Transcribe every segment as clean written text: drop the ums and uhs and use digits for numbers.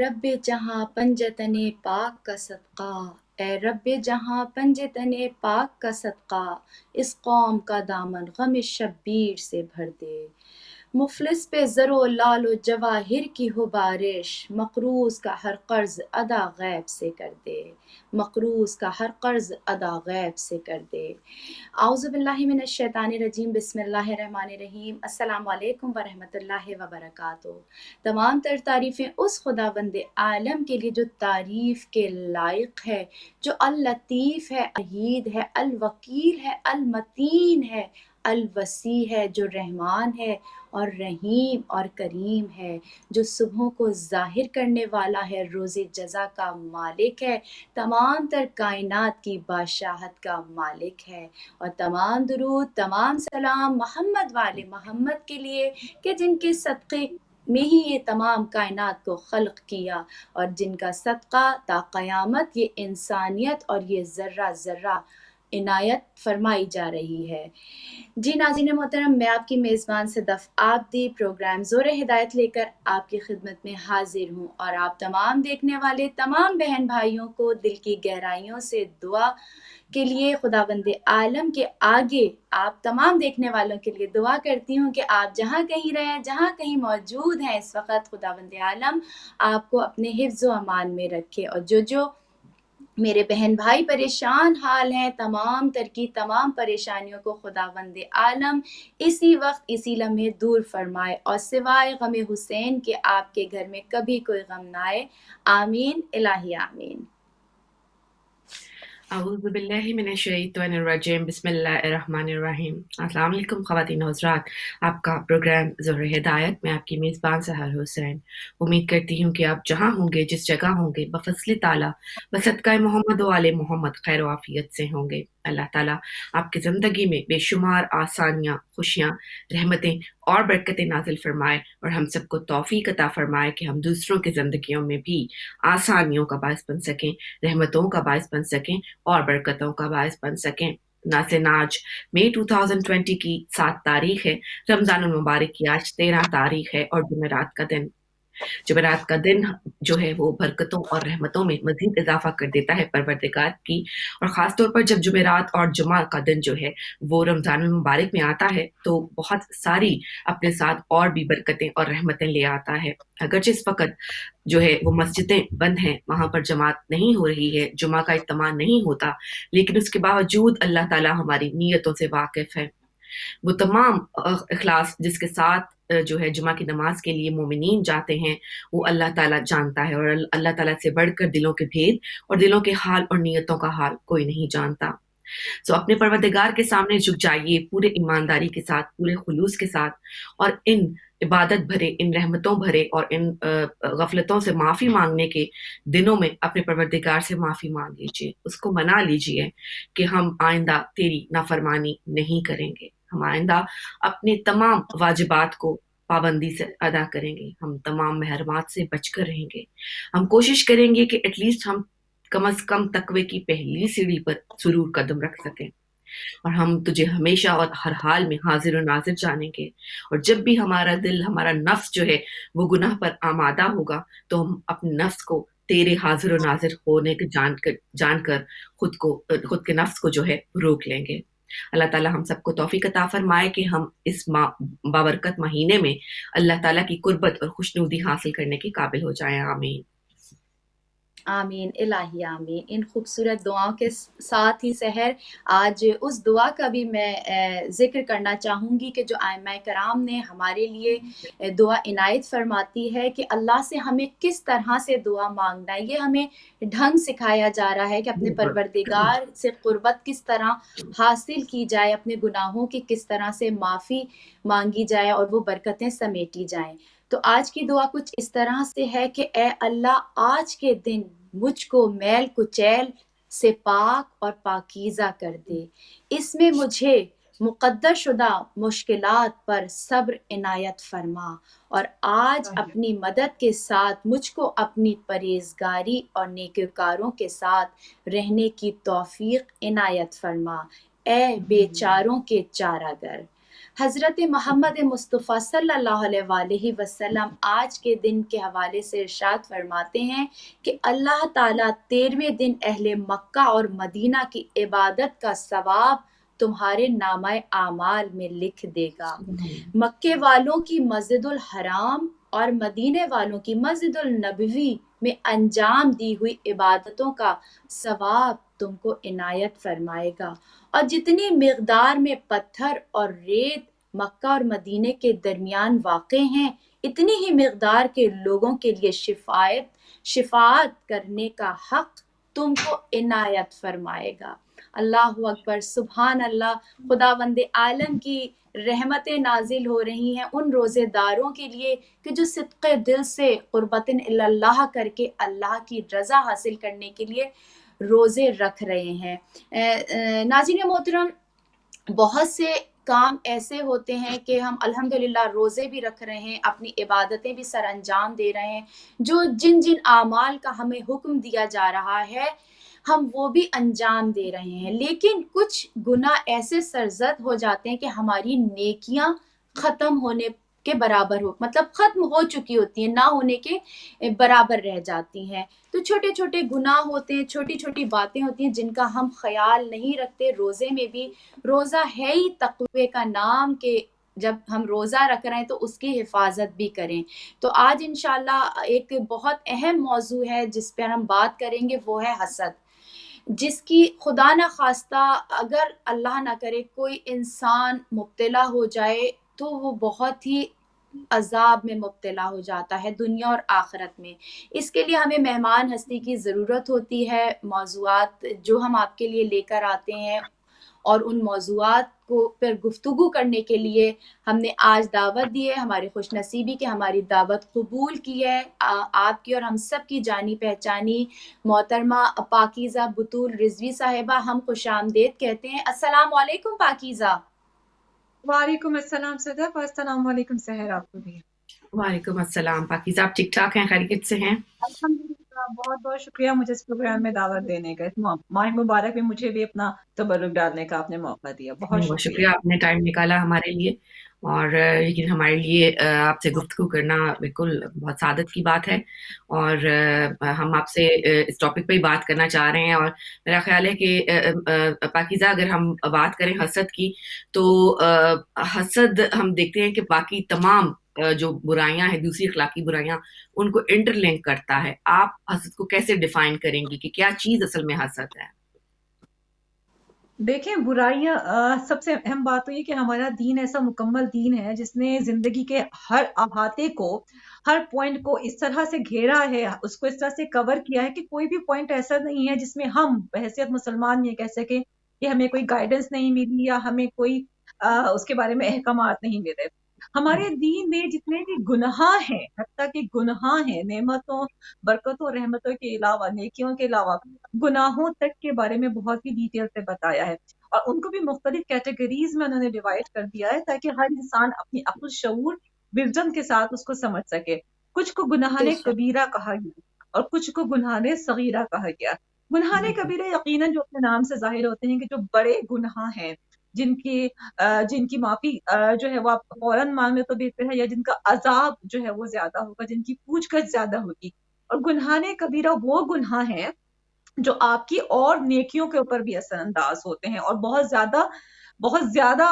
रब जहाँ पंजतने पाक का सदका, ए रब जहाँ पंजतने पाक का सदका, इस कौम का दामन गम शब्बीर से भर दे। मुफलिस पे ज़रो लालो जवाहिर की हो बारिश, मकरूज़ का हर कर्ज अदा गैब से कर दे। मकरूज़ का हर कर्ज अदा गैब से कर दे। आउज़ुबिल्लाहि मिनश्शैतानिर्रजीम, बिस्मिल्लाहिर्रहमानिर्रहीम। अस्सलामु अलैकुम वरहमतुल्लाहि वबरकातुहू। तमाम तर तारीफ़ें उस खुदावंद आलम के लिए जो तारीफ़ के लायक है, जो अल लतीफ़ है, अहीद है, अल वकील है, अल मतीन है, अल वसी है, जो रहमान है और रहीम और करीम है, जो सुबहों को ज़ाहिर करने वाला है, रोज़े जज़ा का मालिक है, तमाम तर कायनात की बादशाहत का मालिक है। और तमाम दुरूद तमाम सलाम मोहम्मद वाले मोहम्मद के लिए कि जिनके सदक़े में ही ये तमाम कायनात को खल्क़ किया और जिनका सदका ता क़यामत ये इंसानियत और ये ज़र्रा ज़र्रा इनायत फरमाई जा रही है। जी नाज़रीन मोहतरम, मैं आपकी मेज़बान सदफ़ आबदी प्रोग्राम ज़ोर हिदायत लेकर आपकी खिदमत में हाजिर हूँ और आप तमाम देखने वाले तमाम बहन भाइयों को दिल की गहराइयों से दुआ के लिए खुदावंद आलम के आगे आप तमाम देखने वालों के लिए दुआ करती हूँ कि आप जहाँ कहीं रहें, जहाँ कहीं मौजूद हैं इस वक़्त, खुदावंद आलम आपको अपने हिफ्ज़ व अमान में रखे। और जो मेरे बहन भाई परेशान हाल हैं, तमाम तर की तमाम परेशानियों को खुदावंद आलम इसी वक्त इसी लम्हे दूर फरमाए और सिवाय गम हुसैन के आपके घर में कभी कोई गम ना आए। आमीन इलाही आमीन। औज़ुबिल्लाहिमिनश्शैतानिर्रजीम, बिस्मिल्लाहिर्रहमानिर्रहीम। अस्सलाम वालेकुम ख़वातीन और हज़रात, आपका प्रोग्राम ज़ोर हिदायत में आपकी मेज़बान सहर हुसैन। उम्मीद करती हूँ कि आप जहाँ होंगे, जिस जगह होंगे, बफ़ज़्ल ताला बसदक़ाए मोहम्मद व आले मोहम्मद खैर व आफ़ियत से होंगे। अल्लाह ताला आपकी ज़िंदगी में बेशुमार आसानियाँ, खुशियाँ, रहमतें और बरकतें नाज़िल फ़रमाए और हम सबको तौफ़ीक़ अता फ़रमाए कि हम दूसरों की ज़िंदगियों में भी आसानियों का बाइस बन सकें, रहमतों का बाइस बन सकें और बरकतों का बाइस बन सकें। नाज़रीन, आज मई 2020 की 7 तारीख़ है, रमज़ानुल मुबारक की आज 13 तारीख़ है और जुमेरात का दिन। जुमेरात का दिन जो है वो बरकतों और रहमतों में मज़ीद इज़ाफ़ा कर देता है परवरदिगार की, और ख़ास तौर पर जब जुमेरात और जुमा का दिन जो है वो रमज़ानुल मुबारक में आता है तो बहुत सारी अपने साथ और भी बरकतें और रहमतें ले आता है। अगरचे इस वक़्त जो है वो मस्जिदें बंद हैं, वहाँ पर जमात नहीं हो रही है, जुमा का इज्तिमा नहीं होता, लेकिन उसके बावजूद अल्लाह ताला हमारी नीयतों से वाक़िफ़ है। वो तमाम इखलास जिसके साथ जो है जुमा की नमाज के लिए मोमिनीन जाते हैं, वो अल्लाह ताला जानता है और अल्लाह ताला से बढ़कर दिलों के भेद और दिलों के हाल और नीयतों का हाल कोई नहीं जानता। सो अपने परवरदिगार के सामने झुक जाइए पूरे ईमानदारी के साथ, पूरे खुलूस के साथ, और इन इबादत भरे, इन रहमतों भरे और इन गफलतों से माफ़ी मांगने के दिनों में अपने परवरदिगार से माफ़ी मांग लीजिए, उसको मना लीजिए कि हम आइंदा तेरी नाफरमानी नहीं करेंगे, हम आइंदा अपने तमाम वाजिबात को पाबंदी से अदा करेंगे, हम तमाम महरमात से बचकर रहेंगे, हम कोशिश करेंगे कि एटलीस्ट हम कम से कम तकवे की पहली सीढ़ी पर ज़रूर कदम रख सकें, और हम तुझे हमेशा और हर हाल में हाजिर और नाजिर जानेंगे। और जब भी हमारा दिल, हमारा नफ्स जो है वो गुनाह पर आमादा होगा, तो हम अपने नफ्स को तेरे हाजिर और नाजिर होने के जानकर खुद के नफ्स को जो है रोक लेंगे। अल्लाह ताला हम सबको तौफीक अता फरमाए कि हम इस बाबरकत महीने में अल्लाह ताला की कुर्बत और खुशनुदी हासिल करने के काबिल हो जाएं। आमीन आमीन इलाही आमीन। इन खूबसूरत दुआओं के साथ ही सहर आज उस दुआ का भी मैं ज़िक्र करना चाहूँगी कि जो आइम्मा कराम ने हमारे लिए दुआ इनायत फरमाती है कि अल्लाह से हमें किस तरह से दुआ मांगना है। ये हमें ढंग सिखाया जा रहा है कि अपने परवरदिगार से क़ुर्बत किस तरह हासिल की जाए, अपने गुनाहों की किस तरह से माफ़ी मांगी जाए और वो बरकतें समेटी जाएँ। तो आज की दुआ कुछ इस तरह से है कि ए अल्लाह, आज के दिन मुझको मैल कुचैल से पाक और पाकीज़ा कर दे। इसमें मुझे मुक़द्दर शुदा मुश्किलात पर सब्र इनायत फरमा और आज अपनी मदद के साथ मुझको अपनी परहेज़गारी और नेककारों के साथ रहने की तौफ़ीक़ इनायत फरमा। ए बेचारों के चारागर। حضرت محمد مصطفیٰ صلی اللہ علیہ وسلم آج کے دن کے حوالے سے ارشاد فرماتے ہیں کہ اللہ تعالیٰ 13ویں دن اہل مکہ اور مدینہ کی عبادت کا ثواب تمہارے نامہ اعمال میں لکھ دے گا۔ مکے والوں کی مسجد الحرام اور مدینے والوں کی مسجد النبوی میں انجام دی ہوئی عبادتوں کا ثواب تم کو عنایت فرمائے گا، اور جتنی مقدار میں پتھر اور ریت مکہ اور مدینے کے درمیان واقع ہیں، اتنی ہی مقدار کے لوگوں کے لیے شفاعت کرنے کا حق تم کو عنایت فرمائے گا۔ اللہ اکبر، سبحان اللہ۔ خداوند عالم کی رحمتیں نازل ہو رہی ہیں ان روزے داروں کے لیے کہ جو صدق دل سے قربتن اللہ کر کے اللہ کی رضا حاصل کرنے کے لیے روزے رکھ رہے ہیں۔ ناظرین محترم، بہت سے کام ایسے ہوتے ہیں کہ ہم الحمدللہ روزے بھی رکھ رہے ہیں، اپنی عبادتیں بھی سر انجام دے رہے ہیں، جو جن اعمال کا ہمیں حکم دیا جا رہا ہے ہم وہ بھی انجام دے رہے ہیں، لیکن کچھ گناہ ایسے سرزد ہو جاتے ہیں کہ ہماری نیکیاں ختم ہونے کے برابر مطلب ختم ہو چکی ہوتی ہیں، نہ ہونے کے برابر رہ جاتی ہیں۔ تو چھوٹے چھوٹے گناہ ہوتے ہیں، چھوٹی چھوٹی باتیں ہوتی ہیں جن کا ہم خیال نہیں رکھتے۔ روزے میں بھی، روزہ ہے ہی تقوی کا نام کہ جب ہم روزہ رکھ رہے ہیں تو اس کی حفاظت بھی کریں۔ تو آج انشاءاللہ ایک بہت اہم موضوع ہے جس پر ہم بات کریں گے، وہ ہے حسد، جس کی خدا نہ خواستہ اگر اللہ نہ کرے کوئی انسان مبتلا ہو جائے تو وہ بہت ہی عذاب میں مبتلا ہو جاتا ہے دنیا اور آخرت میں۔ اس کے لیے ہمیں مہمان ہستی کی ضرورت ہوتی ہے۔ موضوعات جو ہم آپ کے لیے لے کر آتے ہیں اور ان موضوعات کو پر گفتگو کرنے کے لیے ہم نے آج دعوت دی ہے، ہماری خوش نصیبی کہ ہماری دعوت قبول کی ہے آپ کی اور ہم سب کی جانی پہچانی محترمہ پاکیزہ بطول رضوی صاحبہ۔ ہم خوش آمدید کہتے ہیں۔ السلام علیکم پاکیزہ۔ وعلیکم السلام صدف، السلام علیکم سحر، آپ کو بھی۔ وعلیکم السلام پاکیزہ، آپ ٹھیک ٹھاک ہیں؟ خیریت سے ہیں؟ الحمدللہ، بہت بہت شکریہ مجھے اس پروگرام میں دعوت دینے کا، اس ماہ مبارک میں مجھے بھی اپنا تبرک ڈالنے کا آپ نے موقع دیا، بہت شکریہ آپ نے ٹائم نکالا ہمارے لیے، اور لیکن ہمارے لیے آپ سے گفتگو کرنا بالکل بہت سعادت کی بات ہے، اور ہم آپ سے اس ٹاپک پہ ہی بات کرنا چاہ رہے ہیں۔ اور میرا خیال ہے کہ پاکیزہ اگر ہم بات کریں حسد کی تو حسد ہم دیکھتے ہیں کہ باقی تمام جو برائیاں ہیں، دوسری اخلاقی برائیاں، ان کو انٹر لنک کرتا ہے۔ آپ حسد کو کیسے ڈیفائن کریں گی کہ کیا چیز اصل میں حسد ہے؟ دیکھیں، برائیاں سب سے اہم بات تو یہ کہ ہمارا دین ایسا مکمل دین ہے جس نے زندگی کے ہر احاطے کو، ہر پوائنٹ کو اس طرح سے گھیرا ہے، اس کو اس طرح سے کور کیا ہے کہ کوئی بھی پوائنٹ ایسا نہیں ہے جس میں ہم بحیثیت مسلمان یہ کہہ سکیں کہ ہمیں کوئی گائیڈنس نہیں ملی یا ہمیں کوئی اس کے بارے میں احکامات نہیں ملے۔ ہمارے دین میں جتنے بھی گناہ ہیں، حتیٰ کہ گناہ ہیں، نعمتوں، برکتوں، رحمتوں کے علاوہ، نیکیوں کے علاوہ گناہوں تک کے بارے میں بہت ہی ڈیٹیل سے بتایا ہے، اور ان کو بھی مختلف کیٹیگریز میں انہوں نے ڈیوائڈ کر دیا ہے تاکہ ہر انسان اپنی عقل، شعور، وژن کے ساتھ اس کو سمجھ سکے۔ کچھ کو گناہ کبیرہ کہا گیا اور کچھ کو گناہ صغیرہ کہا گیا۔ گناہ کبیرہ یقیناً جو اپنے نام سے ظاہر ہوتے ہیں کہ جو بڑے گناہ ہیں، جن کی معافی جو ہے وہ آپ فوراً مانگے تو بہتر ہے، یا جن کا عذاب جو ہے وہ زیادہ ہوگا، جن کی پوچھ گچھ زیادہ ہوگی۔ اور گناہ کبیرہ وہ گناہ ہیں جو آپ کی اور نیکیوں کے اوپر بھی اثر انداز ہوتے ہیں اور بہت زیادہ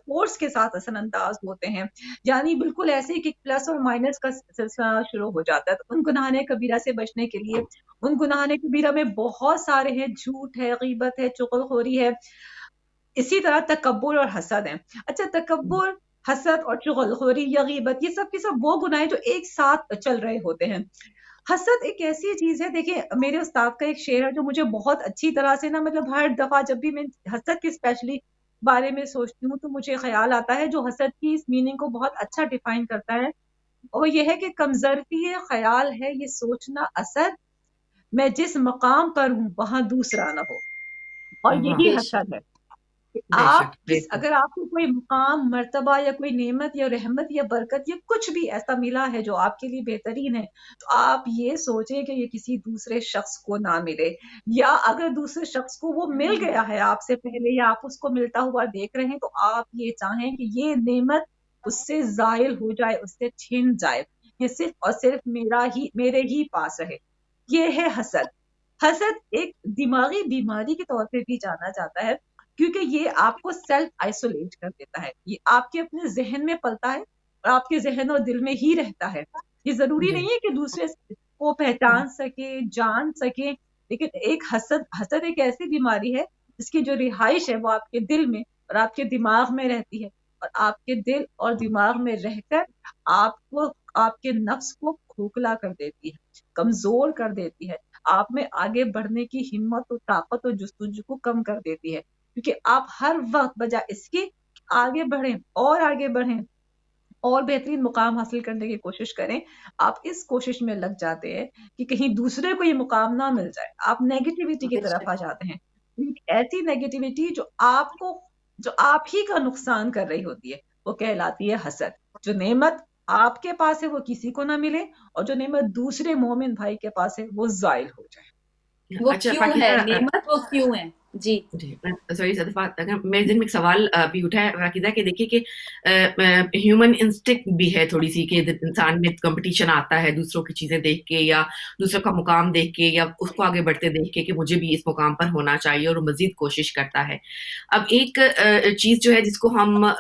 فورس کے ساتھ اثر انداز ہوتے ہیں، یعنی بالکل ایسے ہی کہ پلس اور مائنس کا سلسلہ شروع ہو جاتا ہے۔ تو ان گناہ کبیرہ سے بچنے کے لیے، ان گناہ کبیرہ میں بہت سارے ہیں، جھوٹ ہے، غیبت ہے، چغل خوری ہے، اسی طرح تکبر اور حسد ہیں۔ اچھا، تکبر، حسد اور چغل خوری یا غیبت، یہ سب کے سب وہ گناہ جو ایک ساتھ چل رہے ہوتے ہیں۔ حسد ایک ایسی چیز ہے، دیکھیں میرے استاد کا ایک شعر ہے جو مجھے بہت اچھی طرح سے مطلب ہر دفعہ جب بھی میں حسد کے اسپیشلی بارے میں سوچتی ہوں تو مجھے خیال آتا ہے، جو حسد کی اس میننگ کو بہت اچھا ڈیفائن کرتا ہے، اور یہ ہے کہ کمزرفی خیال ہے یہ سوچنا اسد، میں جس مقام پر ہوں وہاں دوسرا نہ ہو، اور یہی حسد ہے۔ बेशक, बेशक। अगर आपको कोई मुकाम, मर्तबा या कोई नेमत या रहमत या बरकत या कुछ भी ऐसा मिला है जो आपके लिए बेहतरीन है, तो आप ये सोचें कि ये किसी दूसरे शख्स को ना मिले, या अगर दूसरे शख्स को वो मिल गया है आपसे पहले या आप उसको मिलता हुआ देख रहे हैं, तो आप ये चाहें कि ये नेमत उससे जायल हो जाए, उससे छिन जाए, ये सिर्फ और सिर्फ मेरे ही पास रहे। ये है हसद। हसद एक दिमागी बीमारी के तौर पे भी जाना जाता है, क्योंकि ये आपको सेल्फ आइसोलेट कर देता है। ये आपके अपने जहन में पलता है और आपके जहन और दिल में ही रहता है। ये जरूरी जी। नहीं है कि दूसरे को पहचान सके, जान सके, लेकिन एक हसद एक ऐसी बीमारी है जिसकी जो रिहाइश है वो आपके दिल में और आपके दिमाग में रहती है, और आपके दिल और दिमाग में रहकर आपको, आपके नफ्स को खोखला कर देती है, कमजोर कर देती है, आप में आगे बढ़ने की हिम्मत और ताकत और जुस्तजू को कम कर देती है, क्योंकि आप हर वक्त बजाय इसके आगे बढ़ें और आगे बढ़ें और बेहतरीन मुकाम हासिल करने की कोशिश करें, आप इस कोशिश में लग जाते हैं कि कहीं दूसरे को ये मुकाम ना मिल जाए। आप नेगेटिविटी की तरफ आ जाते हैं, ऐसी नेगेटिविटी जो आप ही का नुकसान कर रही होती है, वो कहलाती है हसद। जो नेमत आपके पास है वो किसी को ना मिले, और जो नेमत दूसरे मोमिन भाई के पास है वो जायल हो जाए। वो अच्छा क्यों है पाकिदा, नेमत, वो क्यों है? जी जी, सॉरी सदफा, अगर मेरे दिन में एक सवाल भी उठा है वाकिदा, कि देखिए कि ह्यूमन इंस्टिंक्ट भी है थोड़ी सी, कि इंसान में कंपटीशन आता है दूसरों की चीजें देख के, या दूसरों का मुकाम देख के, या उसको आगे बढ़ते देख के कि मुझे भी इस मुकाम पर होना चाहिए, और वो मजीद कोशिश करता है। अब एक चीज जो है जिसको हम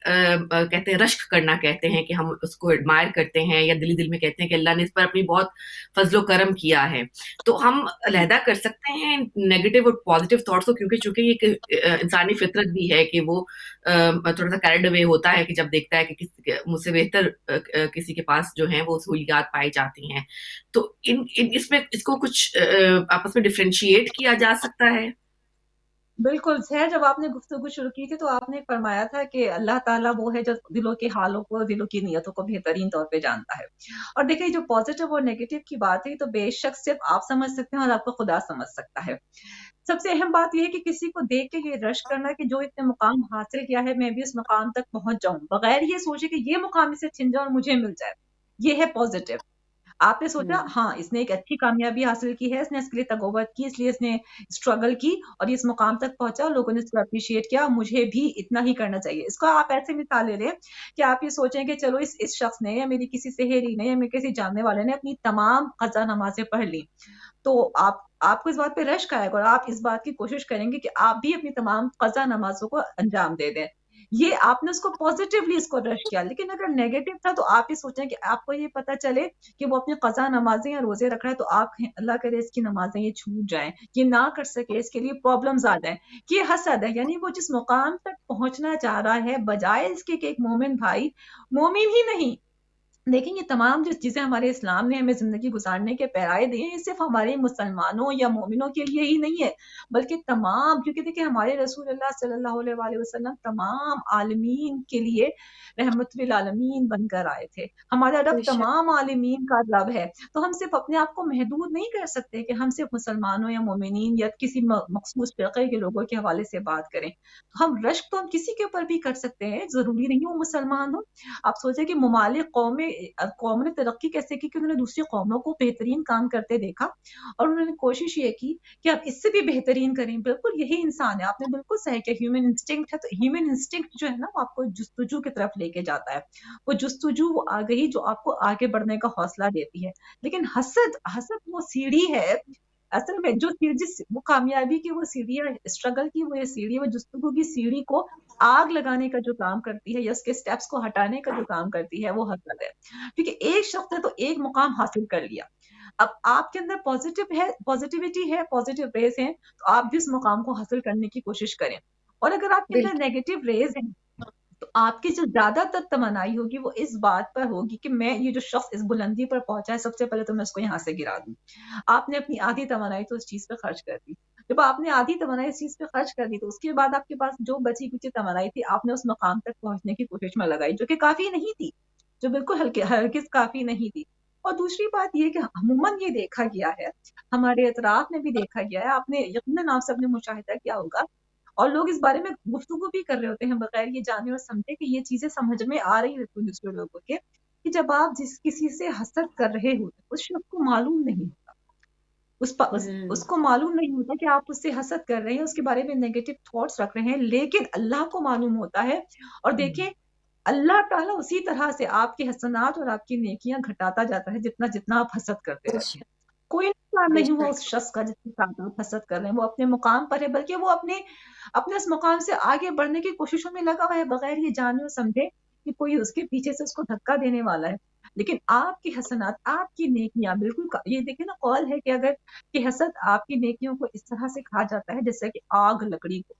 कहते हैं, रश्क करना कहते हैं, कि हम उसको एडमायर करते हैं, या दिली दिल में कहते हैं कि अल्लाह ने इस पर अपनी बहुत फजलो करम किया है, तो हम अलहदा कर सकते हैं नेगेटिव और पॉजिटिव थॉट्स को, क्योंकि चूंकि ये इंसानी फितरत भी है कि वो थोड़ा सा कैरिड अवे होता है, कि जब देखता है कि मुझसे बेहतर किसी के पास जो है वो सहूलियात पाई जाती हैं, तो इसमें इसको कुछ आपस में डिफ्रेंशिएट किया जा सकता है। बिल्कुल सर, जब आपने गुफ्तगू शुरू की थी तो आपने फरमाया था कि अल्लाह ताला वो है जो दिलों के हालों को, दिलों की नीयतों को बेहतरीन तौर पे जानता है। और देखिए, जो पॉजिटिव और नेगेटिव की बात है तो बेशक सिर्फ आप समझ सकते हैं और आपको खुदा समझ सकता है। सबसे अहम बात यह है कि किसी को देख के ये रश करना कि जो इतने मुकाम हासिल किया है मैं भी उस मुकाम तक पहुंच जाऊं, बगैर ये सोचे कि ये मुकाम इसे छिन जाए और मुझे मिल जाए, ये है पॉजिटिव। आपने सोचा हाँ इसने एक अच्छी कामयाबी हासिल की है, इसने इसके लिए तगोबत की, इसलिए इसने स्ट्रगल की और इस मुकाम तक पहुंचा, लोगों ने इसको अप्रिशिएट किया, मुझे भी इतना ही करना चाहिए। इसको आप ऐसे मिसाल ले लें कि आप ये सोचें कि चलो इस शख्स ने या मेरी किसी सहेली ने या मेरे किसी जानने वाले ने अपनी तमाम कज़ा नमाजें पढ़ ली, तो आपको इस बात पे रश्क आएगा और आप इस बात की कोशिश करेंगे कि आप भी अपनी तमाम कज़ा नमाजों को अंजाम दे दें। ये आपने उसको पॉजिटिवली इसको रश किया। लेकिन अगर नेगेटिव था तो आप ये सोचें कि आपको ये पता चले कि वो अपनी कज़ा नमाजें या रोजे रख रहा है, तो आप अल्लाह करे इसकी नमाजें ये छूट जाएं, ये ना कर सके, इसके लिए प्रॉब्लम्स आ जाएं। ये हसद है, यानी वो जिस मुकाम तक पहुंचना चाह रहा है, बजाय इसके कि एक मोमिन भाई, मोमिन ही नहीं, लेकिन ये तमाम जो चीजें हमारे इस्लाम ने हमें जिंदगी गुजारने के पैराए दिए, ये सिर्फ हमारे मुसलमानों या मोमिनों के लिए ही नहीं है, बल्कि तमाम, क्योंकि देखिए हमारे रसूल अल्लाह सल्लल्लाहु अलैहि वसल्लम तमाम आलमीन के लिए रहमतुल आलमीन बनकर आए थे। हमारा रब बेशक। तमाम आलमीन का रब है, तो हम सिर्फ अपने आप को महदूद नहीं कर सकते कि हम सिर्फ मुसलमानों या मोमिनीन या किसी मखसूस फिरके के लोगों के हवाले से बात करें। हम रश्क तो हम किसी के ऊपर भी कर सकते हैं, जरूरी नहीं वो मुसलमान हो। आप सोचें कि ममालिक कौमों ने तरक्की कैसे की कि उन्होंने दूसरी कौमों को बेहतरीन काम करते देखा और उन्होंने कोशिश ये की कि आप इससे भी बेहतरीन करें। बिल्कुल यही इंसान है, आपने बिल्कुल सही किया, ह्यूमन इंस्टिंक्ट है, तो ह्यूमन इंस्टिंक्ट जो है ना वो आपको जुस्तजू की तरफ लेके जाता है। वो जुस्तजू वो आ गई जो आपको आगे बढ़ने का हौसला देती है। लेकिन हसद हसद वो सीढ़ी है, असल में जो जिस वो कामयाबी की वो सीढ़ी है, स्ट्रगल की वो ये सीढ़ी है, वो जुस्तगू की सीढ़ी को आग लगाने का जो काम करती है या उसके स्टेप्स को हटाने का जो काम करती है वो हसद है। क्योंकि एक शख्स ने तो एक मुकाम हासिल कर लिया, अब आपके अंदर पॉजिटिव है, पॉजिटिविटी है, पॉजिटिव रेज हैं, तो आप भी उस मुकाम को हासिल करने की कोशिश करें। और अगर आपके अंदर बिल्कुल। नेगेटिव रेज हैं तो आपकी जो ज्यादातर तमन्नाई होगी वो इस बात पर होगी कि मैं ये जो शख्स इस बुलंदी पर पहुंचा है सबसे पहले तो मैं उसको यहाँ से गिरा दूं। आपने अपनी आधी तमन्नाई तो उस चीज पे खर्च कर दी। जब आपने आधी तमन्नाई इस चीज पे खर्च कर दी तो उसके बाद आपके पास जो बची कुची तमन्नाई थी आपने उस मकाम तक पहुंचने की कोशिश में लगाई, जो कि काफी नहीं थी, जो बिल्कुल हल्के हरगिज काफी नहीं थी। और दूसरी बात ये कि अमूमन ये देखा गया है, हमारे अतराफ में भी देखा गया है, आपने यकीनन आप सबने मुशाहिदा किया होगा, اور لوگ اس بارے میں گفتگو بھی کر رہے ہوتے ہیں بغیر یہ جانے اور سمجھے کہ یہ چیزیں سمجھ میں آ رہی ہوتی ہیں دوسرے لوگوں کے، کہ جب آپ جس کسی سے حسد کر رہے ہوتے اس شخص کو معلوم نہیں ہوتا، اس کو معلوم نہیں ہوتا کہ آپ اس سے حسد کر رہے ہیں، اس کے بارے میں نیگیٹو تھاٹس رکھ رہے ہیں، لیکن اللہ کو معلوم ہوتا ہے۔ اور دیکھیں اللہ تعالیٰ اسی طرح سے آپ کے حسنات اور آپ کی نیکیاں گھٹاتا جاتا ہے جتنا جتنا آپ حسد کرتے رہتے ہیں۔ کوئی نقصان نہیں ہوا اس شخص کا جس کے ساتھ آپ حسد کر رہے ہیں، وہ اپنے مقام پر ہے، بلکہ وہ اپنے اس مقام سے آگے بڑھنے کی کوششوں میں لگا ہوا ہے بغیر یہ جانے اور سمجھے کہ کوئی اس کے پیچھے سے اس کو دھکا دینے والا ہے۔ لیکن آپ کی حسنات، آپ کی نیکیاں بالکل، یہ دیکھیں نا قول ہے کہ اگر کہ حسد آپ کی نیکیوں کو اس طرح سے کھا جاتا ہے جیسے کہ آگ لکڑی کو،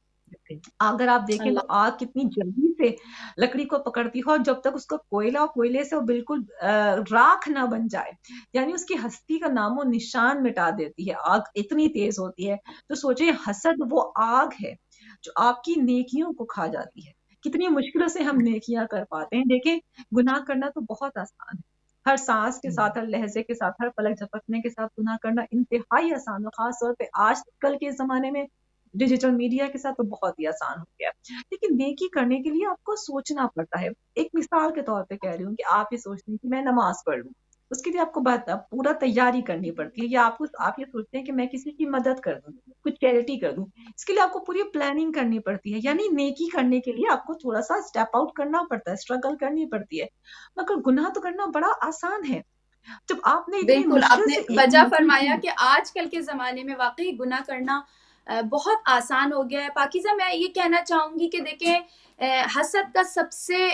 اگر آپ دیکھیں تو آگ کتنی جلدی سے لکڑی کو پکڑتی ہے، اور جب تک اس کا کوئلے سے وہ بالکل راکھ نہ بن جائے، یعنی اس کی ہستی کا نام و نشان مٹا دیتی ہے، آگ اتنی تیز ہوتی ہے۔ تو سوچیں حسد وہ آگ ہے جو آپ کی نیکیوں کو کھا جاتی ہے۔ کتنی مشکلوں سے ہم نیکیاں کر پاتے ہیں۔ دیکھیں گناہ کرنا تو بہت آسان ہے، ہر سانس کے ساتھ، ہر لہجے کے ساتھ، ہر پلک جھپکنے کے ساتھ گناہ کرنا انتہائی آسان ہے، خاص طور پہ آج کل کے زمانے میں ڈیجیٹل میڈیا کے ساتھ تو بہت ہی آسان ہو گیا۔ لیکن نیکی کرنے کے لیے آپ کو سوچنا پڑتا ہے۔ ایک مثال کے طور پہ کہہ رہی ہوں کہ آپ یہ سوچتے ہیں کہ میں نماز پڑھ لوں، اس کے لیے آپ کو پورا تیاری کرنی پڑتی ہے، یا آپ یہ سوچتے ہیں کہ میں کسی کی مدد کر دوں، کچھ چیریٹی کر دوں، اس کے لیے آپ کو پوری پلاننگ کرنی پڑتی ہے۔ یعنی نیکی کرنے کے لیے آپ کو تھوڑا سا اسٹیپ آؤٹ کرنا پڑتا ہے، اسٹرگل کرنی پڑتی ہے، مگر گناہ تو کرنا بڑا آسان ہے۔ جب آپ نے اتنی بالکل آپ مشکل نے سے ایک وجہ نیکی فرمایا کی، کہ آج کل کے زمانے میں واقعی گناہ کرنا بہت آسان ہو گیا ہے۔ پاکیزہ میں یہ کہنا چاہوں گی کہ دیکھیں حسد کا سب سے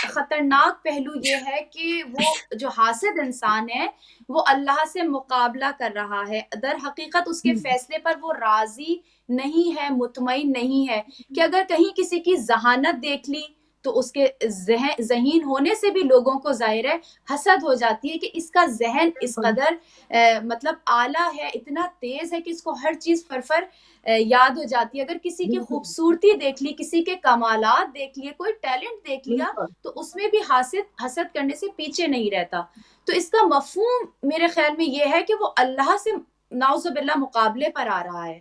خطرناک پہلو یہ ہے کہ وہ جو حاسد انسان ہے وہ اللہ سے مقابلہ کر رہا ہے، در حقیقت اس کے فیصلے پر وہ راضی نہیں ہے، مطمئن نہیں ہے، کہ اگر کہیں کسی کی ذہانت دیکھ لی تو اس کے ذہین ہونے سے بھی لوگوں کو ظاہر ہے حسد ہو جاتی ہے کہ اس کا ذہن اس قدر مطلب اعلیٰ ہے، اتنا تیز ہے کہ اس کو ہر چیز فرفر یاد ہو جاتی ہے۔ اگر کسی کی خوبصورتی دیکھ لی، کسی کے کمالات دیکھ لیے، کوئی ٹیلنٹ دیکھ لیا تو اس میں بھی حسد کرنے سے پیچھے نہیں رہتا۔ تو اس کا مفہوم میرے خیال میں یہ ہے کہ وہ اللہ سے نعوذ باللہ مقابلے پر آ رہا ہے۔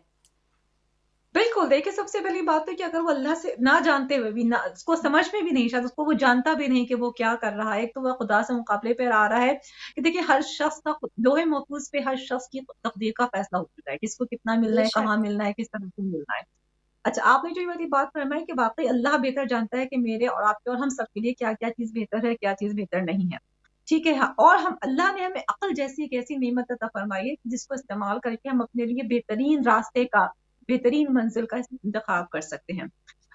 بالکل، دیکھیں سب سے پہلی بات ہے کہ اگر وہ اللہ سے نہ جانتے ہوئے بھی، نہ اس کو سمجھ میں بھی نہیں، شاید اس کو وہ جانتا بھی نہیں کہ وہ کیا کر رہا ہے، ایک تو وہ خدا سے مقابلے پہ آ رہا ہے کہ دیکھیں ہر شخص کا لوح محفوظ پہ ہر شخص کی تقدیر کا فیصلہ ہو چکا ہے، کس کو کتنا ملنا ہے، کہاں ملنا ہے، کس طرح سے ملنا ہے۔ اچھا، آپ نے جو یہ والی بات فرمائی کہ واقعی اللہ بہتر جانتا ہے کہ میرے اور آپ کے اور ہم سب کے لیے کیا کیا چیز بہتر ہے، کیا چیز بہتر نہیں ہے، ٹھیک ہے۔ اور اللہ نے ہمیں عقل جیسی ایک ایسی نعمت عطا فرمائی ہے جس کو استعمال کر کے ہم اپنے لیے بہترین راستے کا، بہترین منزل کا انتخاب کر سکتے ہیں۔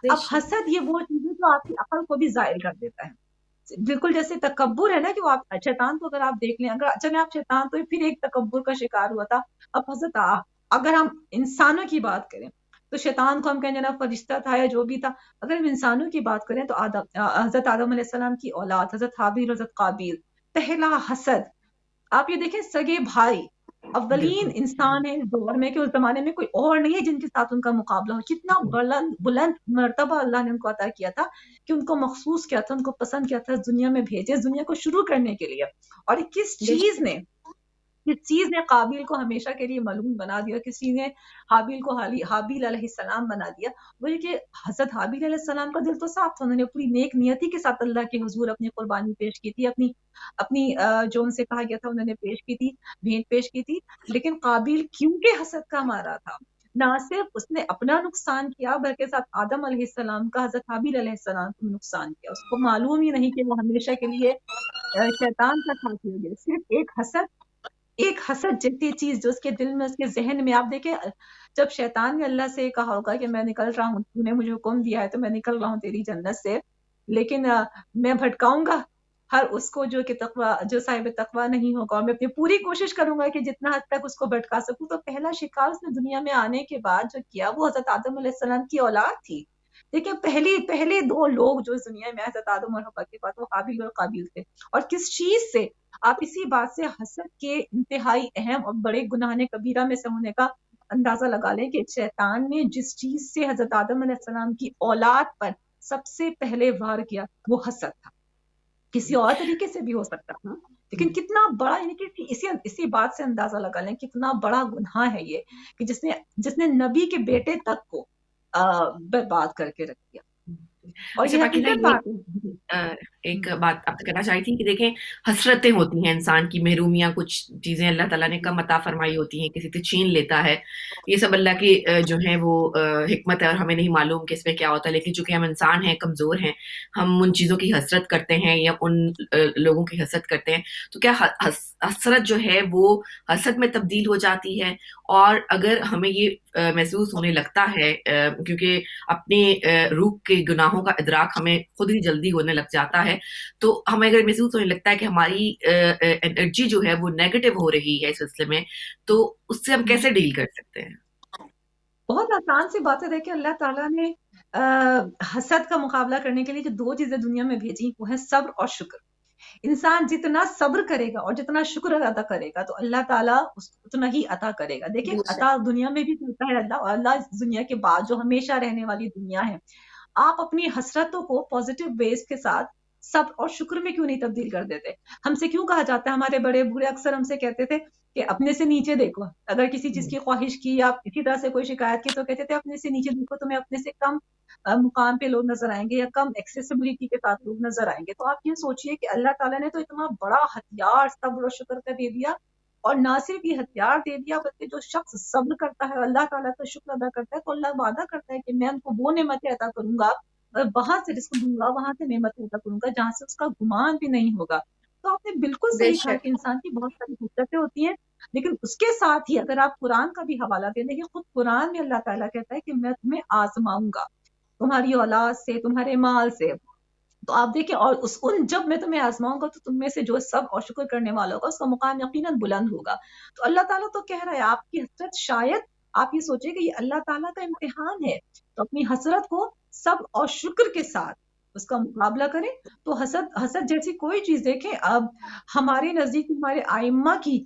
اب حسد یہ وہ چیز ہے جو آپ کی عقل کو بھی زائل کر دیتا ہے، بالکل جیسے تکبر ہے نا، کہ وہ آپ شیطان کو اگر آپ دیکھ لیں، اگر اچھا میں آپ شیطان تو پھر ایک تکبر کا شکار ہوا تھا۔ اب حضرت اگر ہم انسانوں کی بات کریں تو شیطان کو ہم کہیں جناب فرشتہ تھا یا جو بھی تھا، اگر ہم انسانوں کی بات کریں تو حضرت آدم علیہ السلام کی اولاد حضرت حابیل، حضرت قابیل، پہلا حسد۔ آپ یہ دیکھیں سگے بھائی اولین انسان ہے اس دور میں کہ اس زمانے میں کوئی اور نہیں ہے جن کے ساتھ ان کا مقابلہ ہو، کتنا بلند مرتبہ اللہ نے ان کو عطا کیا تھا کہ ان کو مخصوص کیا تھا، ان کو پسند کیا تھا، اس دنیا میں بھیجے، اس دنیا کو شروع کرنے کے لیے۔ اور کس چیز نے قابیل کو ہمیشہ کے لیے ملعون بنا دیا، کسی نے حابیل کو حابیل علیہ السلام بنا دیا، وہ یہ کہ حضرت حابیل علیہ السلام کا دل تو صاف تھا، انہوں نے پوری نیک نیتی کے ساتھ اللہ کے حضور اپنی قربانی پیش کی تھی، اپنی جو ان سے کہا گیا تھا انہوں نے پیش کی تھی، بھیٹ پیش کی تھی۔ لیکن قابیل کیونکہ حسد کا مارا تھا، نہ صرف اس نے اپنا نقصان کیا بلکہ ساتھ آدم علیہ السلام کا، حضرت حابیل علیہ السلام کو نقصان کیا۔ اس کو معلوم ہی نہیں کہ وہ ہمیشہ کے لیے شیطان کا ساتھی ہو گیا۔ صرف ایک حسد جیسی چیز جو اس کے دل میں، اس کے ذہن میں، آپ دیکھیں جب شیطان نے اللہ سے کہا ہوگا کہ میں نکل رہا ہوں، تو نے مجھے حکم دیا ہے تو میں نکل رہا ہوں تیری جنت سے، لیکن میں بھٹکاؤں گا ہر اس کو جو صاحب تقویٰ نہیں ہوگا، اور میں اپنی پوری کوشش کروں گا کہ جتنا حد تک اس کو بھٹکا سکوں۔ تو پہلا شکار اس نے دنیا میں آنے کے بعد جو کیا وہ حضرت آدم علیہ السلام کی اولاد تھی۔ دیکھیں پہلے دو لوگ جو اس دنیا میں حضرت آدم اور حوا کے بعد وہ حابیل اور قابیل تھے، اور کس چیز سے؟ آپ اسی بات سے حسد کے انتہائی اہم اور بڑے گناہ کبیرہ میں سے ہونے کا اندازہ لگا لیں کہ شیطان نے جس چیز سے حضرت آدم علیہ السلام کی اولاد پر سب سے پہلے وار کیا وہ حسد تھا، کسی اور طریقے سے بھی ہو سکتا تھا، لیکن کتنا بڑا، یعنی کہ اسی بات سے اندازہ لگا لیں کتنا بڑا گناہ ہے یہ کہ جس نے نبی کے بیٹے تک کو बर्बाद करके रख दिया। और अच्छा ये पाकिज़ा, हकीकत ये बात है। एक बात आपसे कहना चाह रही थी कि देखें, हसरतें होती हैं इंसान की, महरूमियाँ, कुछ चीज़ें अल्लाह ताला ने कम अता फ़रमाई होती हैं, किसी से छीन लेता है। ये सब अल्लाह की जो है वो हिकमत है और हमें नहीं मालूम कि इसमें क्या होता है। लेकिन चूँकि हम इंसान हैं, कमज़ोर हैं, हम उन चीज़ों की हसरत करते हैं या उन लोगों की हसरत करते हैं। तो क्या हसरत जो है वो हसद में तब्दील हो जाती है? और अगर हमें ये महसूस होने लगता है क्योंकि अपने रूह के गुनाहों का इदराक हमें खुद ही जल्दी होने लग जाता है, तो हमें अगर महसूस होने लगता है कि हमारी एनर्जी जो है वो नेगेटिव हो रही है इस सिलसिले में, तो उससे हम कैसे डील कर सकते हैं? बहुत आसान सी बात है। देखिए अल्लाह ताला ने हसद का मुकाबला करने के लिए जो 2 चीज़ें दुनिया में भेजी वो है सब्र और शुक्र। इंसान जितना सब्र करेगा और जितना शुक्र अदा करेगा तो अल्लाह ताला उसको उतना ही अता करेगा। देखिए बेशक। अता दुनिया में भी करता है अल्लाह, और अल्लाह इस दुनिया के बाद जो हमेशा रहने वाली दुनिया है, आप अपनी हसरतों को पॉजिटिव बेस के साथ सब्र और शुक्र में क्यों नहीं तब्दील कर देते? हमसे क्यों कहा जाता है, हमारे बड़े बूढ़े अक्सर हमसे कहते थे कि अपने से नीचे देखो। अगर किसी चीज की ख्वाहिश की या इसी तरह से कोई शिकायत की तो कहते थे अपने से नीचे देखो, तुम्हें अपने से कम मुकाम पे लोग नजर आएंगे या कम एक्सेसिबिलिटी के साथ लोग नजर आएंगे। तो आप ये सोचिए कि अल्लाह ताला ने तो इतना बड़ा हथियार सब्र और शुक्र का दे दिया, और ना सिर्फ ये हथियार दे दिया बल्कि जो शख्स सब्र करता है अल्लाह ताला का शुक्र अदा करता है तो अल्लाह वादा करता है कि मैं उनको वो नेमतें अदा करूंगा और वहां से रिस्क दूंगा, वहां से नेमतें अदा करूंगा जहां से उसका गुमान भी नहीं होगा। तो आपने बिल्कुल सही कहा बेशक। कि इंसान की बहुत सारी हसरतें होती हैं, लेकिन उसके साथ ही अगर आप कुरान का भी हवाला दे देखिए, खुद कुरान में अल्लाह ताला कहता है कि मैं तुम्हें आजमाऊंगा, तुम्हारी औलाद से, तुम्हारे माल से। तो आप देखिए, और उस उन जब मैं तुम्हें आजमाऊंगा तो तुम में से जो सब और शुक्र करने वाला होगा उसका मुकाम यकीनन बुलंद होगा। तो अल्लाह ताला तो कह रहा है आपकी हसरत, शायद आप ये सोचिए कि ये अल्लाह ताला का इम्तिहान है, तो अपनी हसरत को सब और शुक्र के साथ उसका मुकाबला करें। तो हसद हसद जैसी कोई चीज देखें, अब हमारे नजदीक हमारे आइम्मा की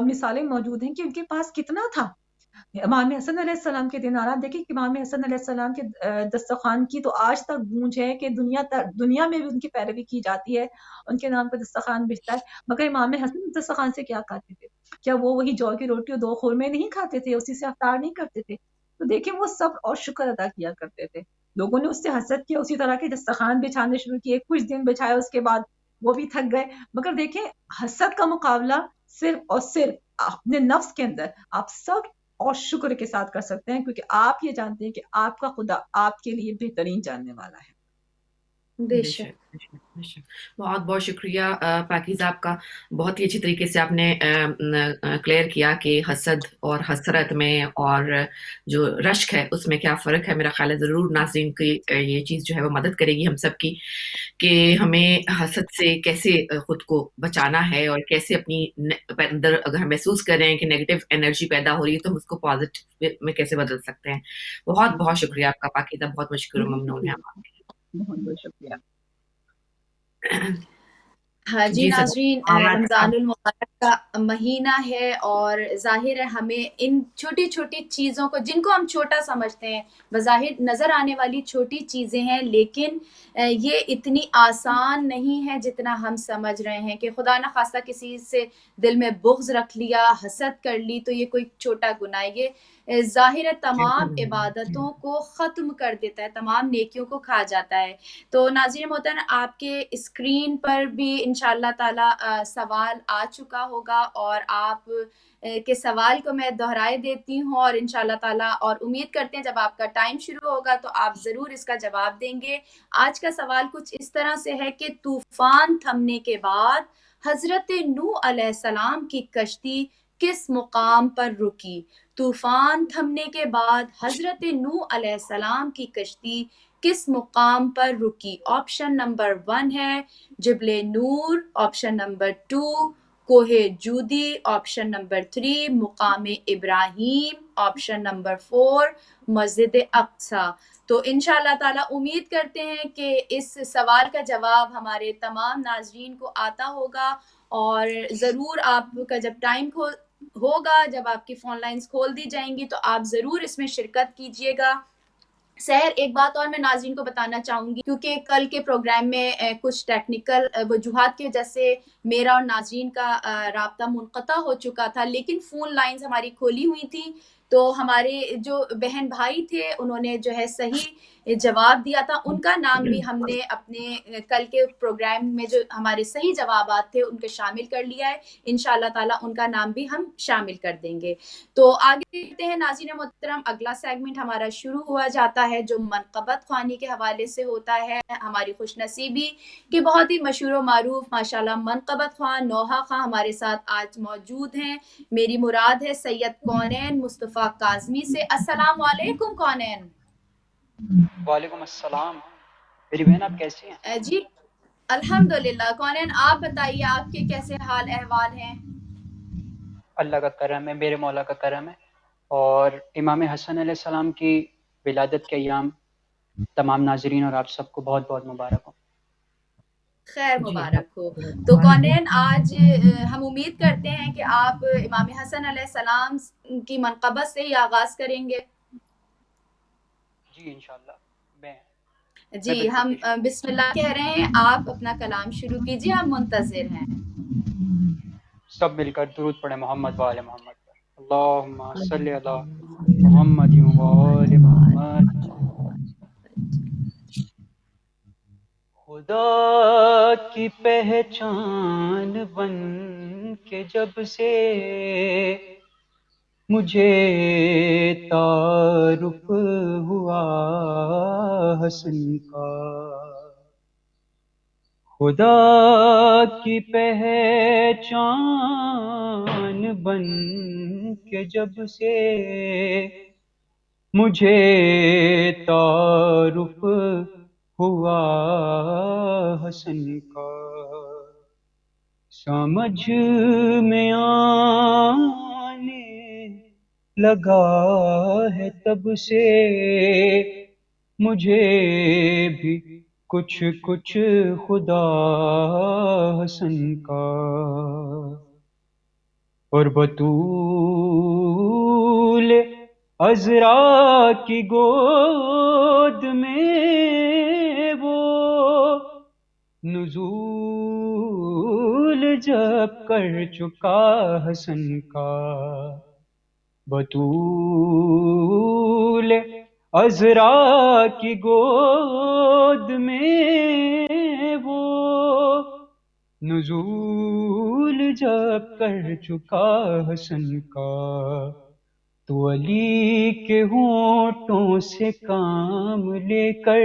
मिसालें मौजूद हैं कि उनके पास कितना था। इमाम हसन अलैहिस्सलाम के दिन आ रहा, देखिए कि इमाम हसन अलैहिस्सलाम के दस्तरखान की तो आज तक गूंज है कि दुनिया में भी उनकी पैरवी की जाती है, उनके नाम पर दस्तरखान बिछता है। मगर इमाम हसन दस्तरखान से क्या खाते थे? क्या वो वही जौ की रोटी और 2 खुरमे नहीं खाते थे? उसी से अफ्तार नहीं करते थे? तो देखिए वो सब्र और शुक्र अदा किया करते थे। लोगों ने उससे हसद किया, उसी तरह के दस्तरखान बिछाने शुरू किए, कुछ दिन बिछाए उसके बाद वो भी थक गए। मगर देखिए हसद का मुकाबला सिर्फ और सिर्फ अपने नफ्स के अंदर आप सब्र और शुक्र के साथ कर सकते हैं, क्योंकि आप ये जानते हैं कि आपका खुदा आपके लिए बेहतरीन जानने वाला है। बेशक। बेशक, बेशक, बेशक। बहुत-बहुत शुक्रिया पाकीज़ा आपका। बहुत ही अच्छी तरीके से आपने क्लियर किया कि हसद और हसरत में और जो रश्क है, उसमें क्या फ़र्क है। मेरा ख़्याल है ज़रूर नाज़रीन की ये चीज़ जो है वो मदद करेगी हम सब की, कि हमें हसद से कैसे खुद को बचाना है और कैसे अपनी अंदर अगर हम महसूस कर रहे हैं कि नेगेटिव एनर्जी पैदा हो रही है, तो हम उसको पॉज़िटिव में कैसे बदल सकते हैं। बहुत-बहुत शुक्रिया आपका पाकीज़ा, बहुत मशकूर जी ममनून है शुक्रिया, हम बहुत बहुत शुक्रिया। आपके। हाँ जी जी सर। नाज़रीन, मैं अब रमज़ानुल मुबारक का महीना है और ज़ाहिर है हमें इन छोटी-छोटी चीज़ों को, जिनको हम छोटा समझते हैं, बज़ाहिर नज़र आने वाली छोटी चीज़ें हैं, लेकिन ये इतनी आसान नहीं है जितना हम समझ रहे हैं कि खुदा न ख़ास्ता किसी से दिल में बुग़्ज़ रख लिया, हसद कर ली तो ये कोई छोटा गुनाह है। ये ज़ाहिर है तमाम इबादतों को ख़त्म कर देता है, तमाम नेकियों को खा जाता है। तो नाज़रीन मोहतरम, आपके स्क्रीन पर भी इंशाअल्लाह ताला सवाल आ चुका होगा और आप के सवाल को मैं दोहराए देती हूँ और इंशाअल्लाह ताला, और उम्मीद करते हैं जब आपका टाइम शुरू होगा तो आप ज़रूर इसका जवाब देंगे। आज का सवाल कुछ इस तरह से है कि तूफ़ान थमने के बाद हज़रत नूह अलैहिस्सलाम की कश्ती किस मुकाम पर रुकी? तूफ़ान थमने के बाद हज़रत नूह अलैहिस्सलाम की कश्ती किस मुकाम पर रुकी? ऑप्शन नंबर 1 है जिब्ले नूर, ऑप्शन नंबर 2 कोहे जूदी, ऑप्शन नंबर 3 मुकामे इब्राहीम, ऑप्शन नंबर 4 मस्जिद अक्सा। तो इंशाअल्लाह ताला उम्मीद करते हैं कि इस सवाल का जवाब हमारे तमाम नाज़रीन को आता होगा, और ज़रूर आपका जब टाइम होगा, जब आपकी फ़ोन लाइन्स खोल दी जाएंगी तो आप ज़रूर इसमें शिरकत कीजिएगा। सहर, एक बात और मैं नाज़रीन को बताना चाहूँगी, क्योंकि कल के प्रोग्राम में कुछ टेक्निकल वजूहात की वजह से मेरा और नाज़रीन का राब्ता मुनक़ता हो चुका था, लेकिन फ़ोन लाइन्स हमारी खोली हुई थी। تو ہمارے جو بہن بھائی تھے انہوں نے جو ہے صحیح جواب دیا تھا، ان کا نام بھی ہم نے اپنے کل کے پروگرام میں جو ہمارے صحیح جوابات تھے ان کے شامل کر لیا ہے، انشاءاللہ تعالیٰ ان کا نام بھی ہم شامل کر دیں گے۔ تو آگے بڑھتے ہیں ناظرین محترم، اگلا سیگمنٹ ہمارا شروع ہوا جاتا ہے جو منقبت خوانی کے حوالے سے ہوتا ہے۔ ہماری خوش نصیبی کہ بہت ہی مشہور و معروف ماشاءاللہ منقبت خوان نوحہ خاں ہمارے ساتھ آج موجود ہیں۔ میری مراد ہے سید کونین مصطفیٰ کاظمی سے۔ السلام علیکم کونین۔ وعلیکم السلام، میری بہن آپ کیسی ہیں؟ جی الحمدللہ۔ کونین آپ بتائیے آپ کے کیسے حال احوال ہیں؟ اللہ کا کرم ہے، میرے مولا کا کرم ہے، اور امام حسن علیہ السلام کی ولادت کے ایام تمام ناظرین اور آپ سب کو بہت بہت مبارک ہو۔ خیر مبارک ہو۔ تو کونین آج ہم امید کرتے ہیں کہ آپ امام حسن علیہ السلام کی منقبت سے ہی آغاز کریں گے۔ جی انشاءاللہ میں جی بالکل ہم پیش کروں۔ بسم اللہ کہہ رہے ہیں، آپ اپنا کلام شروع کیجیے، ہم منتظر ہیں۔ سب مل کر درود پڑھیں محمد وآل محمد پر۔ اللہم صلی علی محمد وآل محمد۔ خدا کی پہچان بن کے جب سے مجھے تعارف ہوا حسن کا، خدا کی پہچان بن کے جب سے مجھے تعارف ہوا حسن کا، سمجھ میں آنے لگا ہے تب سے مجھے بھی کچھ کچھ خدا حسن کا، اور بطول عذرا کی گود میں وہ نزول جب کر چکا حسن کا، بطول عذرا کی گود میں وہ نزول جب کر چکا حسن کا، تو علی کے ہونٹوں سے کام لے کر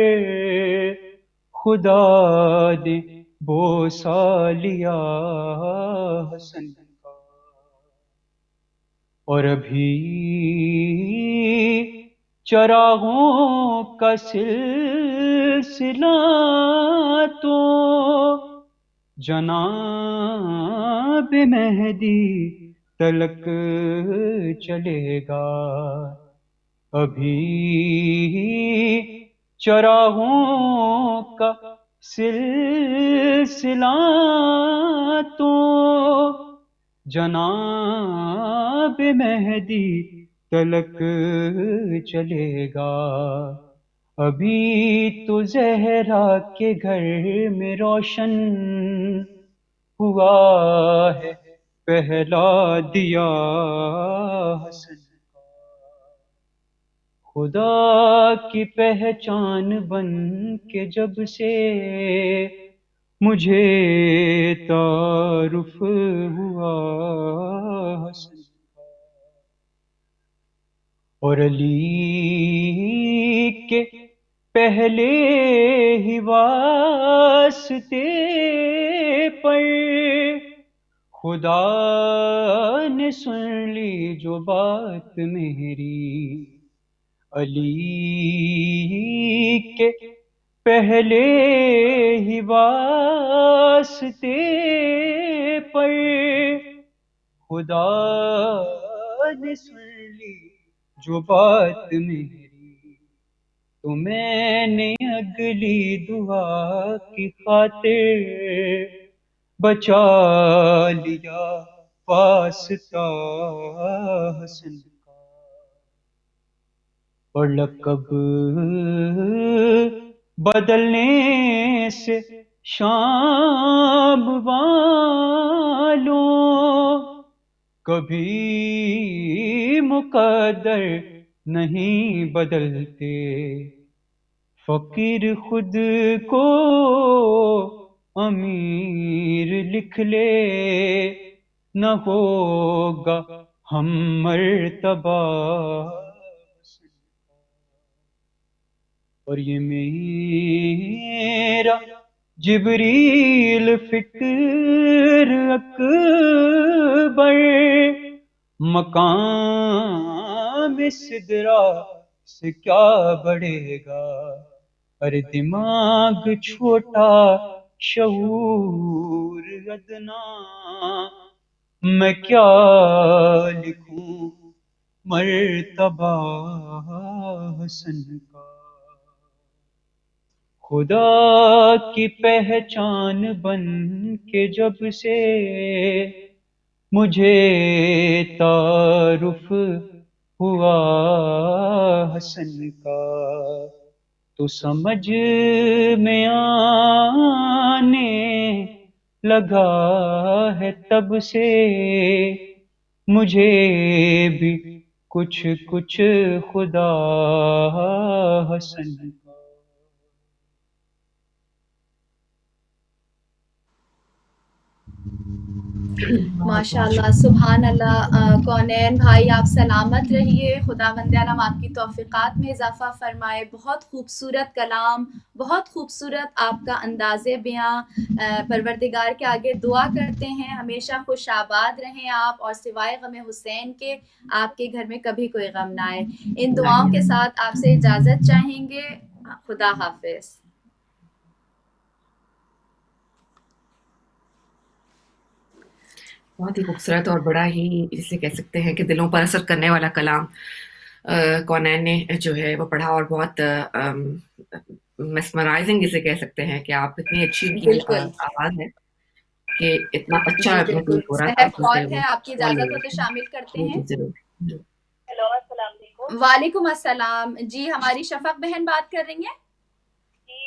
خدا نے بوسہ لیا حسن کا، اور ابھی چراغوں کا سلسلہ تو جناب مہدی تلک چلے گا، ابھی چراغوں کا سلسلہ تو جناب مہدی تلک چلے گا، ابھی تو زہرا کے گھر میں روشن ہوا ہے پہلا دیا حسن کا، خدا کی پہچان بن کے جب سے مجھے تعارف ہوا حسن کا، اور علی کے پہلے ہی واسطے پر خدا نے سن لی جو بات میری، علی کے پہلے ہی واسطے پر خدا نے سن لی جو بات میری، تو میں نے اگلی دعا کی خاطر بچا لیا واسطہ حسن کا، اور لقب بدلنے سے شام والوں کبھی مقدر نہیں بدلتے، فقیر خود کو امیر لکھ لے، نہ ہوگا ہم مرتبہ. اور یہ میرا جبریل فکر اکبر مقام سدرا سے کیا بڑھے گا، ارے دماغ چھوٹا شعور ادنا، میں کیا لکھوں مرتبہ حسن کا. خدا کی پہچان بن کے جب سے مجھے تعارف ہوا حسن کا، تو سمجھ میں آنے لگا ہے تب سے مجھے بھی کچھ کچھ خدا حسن کا. ماشاء اللہ، سبحان اللہ. کونین بھائی آپ سلامت رہیے، خداوند عالم آپ کی توفیقات میں اضافہ فرمائے. بہت خوبصورت کلام، بہت خوبصورت آپ کا انداز بیاں. پروردگار کے آگے دعا کرتے ہیں ہمیشہ خوش آباد رہیں آپ، اور سوائے غم حسین کے آپ کے گھر میں کبھی کوئی غم نہ آئے. ان دعاؤں کے ساتھ آپ سے اجازت چاہیں گے. خدا حافظ. بہت ہی خوبصورت اور بڑا ہی جسے کہہ سکتے ہیں کہ دلوں پر اثر کرنے والا کلام کونین نے جو ہے وہ پڑھا، اور بہت مسمرائزنگ جسے کہہ سکتے ہیں کہ آپ اتنی اچھی بالکل آواز ہے کہ اتنا اچھا جی بالکل. محسوس ہو رہا تھا. سحر کال ہے، آپ کی اجازت ہو تو شامل کرتے جی ہیں. ضرور. ہیلو السلام علیکم. وعلیکم السلام. جی ہماری شفق بہن بات کر رہی ہیں. جی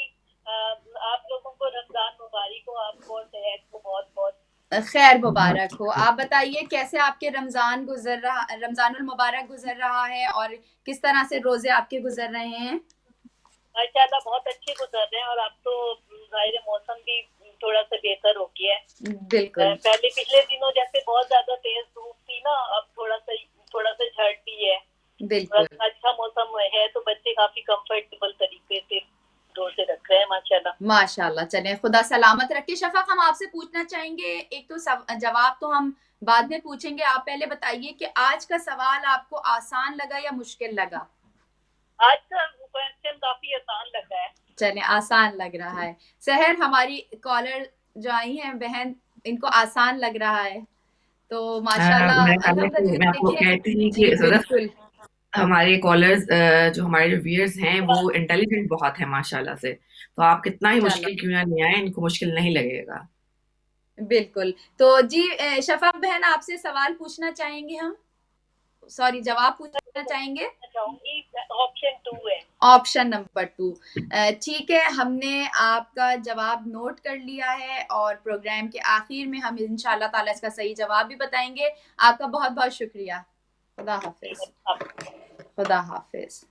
آپ لوگوں کو رمضان مبارک ہو، آپ کو صحت کو بہت بہت خیر مبارک ہو. آپ بتائیے کیسے آپ کے رمضان المبارک گزر رہا ہے، اور کس طرح سے روزے آپ کے گزر رہے ہیں؟ ماشاء اللہ بہت اچھے گزر رہے ہیں، اور اب تو ظاہر موسم بھی تھوڑا سا بہتر ہو گیا ہے. بالکل. پہلے پچھلے دنوں جیسے بہت زیادہ تیز دھوپ تھی نا، اب تھوڑا سا جھڑ بھی ہے. بالکل اچھا موسم ہے تو بچے کافی کمفرٹیبل طریقے سے روزے رکھ رہے ہیں ماشاء اللہ. ماشاء اللہ. چلیں خدا سلامت رکھے. شفق ہم آپ سے پوچھنا چاہیں گے، ایک تو جواب تو ہم بعد میں پوچھیں گے، آپ پہلے بتائیے کہ آج کا سوال آپ کو آسان لگا یا مشکل لگا؟ آج کا کوشچن کافی آسان لگا ہے. چلیں آسان لگ رہا ہے. سحر ہماری کالر جو آئی ہیں بہن، ان کو آسان لگ رہا ہے، تو ماشاء اللہ میرے خیال میں الحمدللہ. میں آپ کو کہتی ہوں جی کہ بالکل ہمارے کالرز جو ہمارے ویئرز ہیں وہ انٹیلیجنٹ بہت ہیں ماشاء اللہ سے، تو آپ کتنا ہی مشکل کیوں نہ لے آئیں ان کو مشکل نہیں لگے گا. بالکل. تو جی شفق بہن آپ سے سوال پوچھنا چاہیں گے، ہم جواب پوچھنا چاہیں گے. چاہوں گی آپشن 2 ہے. آپشن نمبر 2 ٹھیک ہے. ہم نے آپ کا جواب نوٹ کر لیا ہے، اور پروگرام کے آخر میں ہم انشاءاللہ تعالی اس کا صحیح جواب بھی بتائیں گے. آپ کا بہت بہت شکریہ. خدا حافظ. خدا حافظ.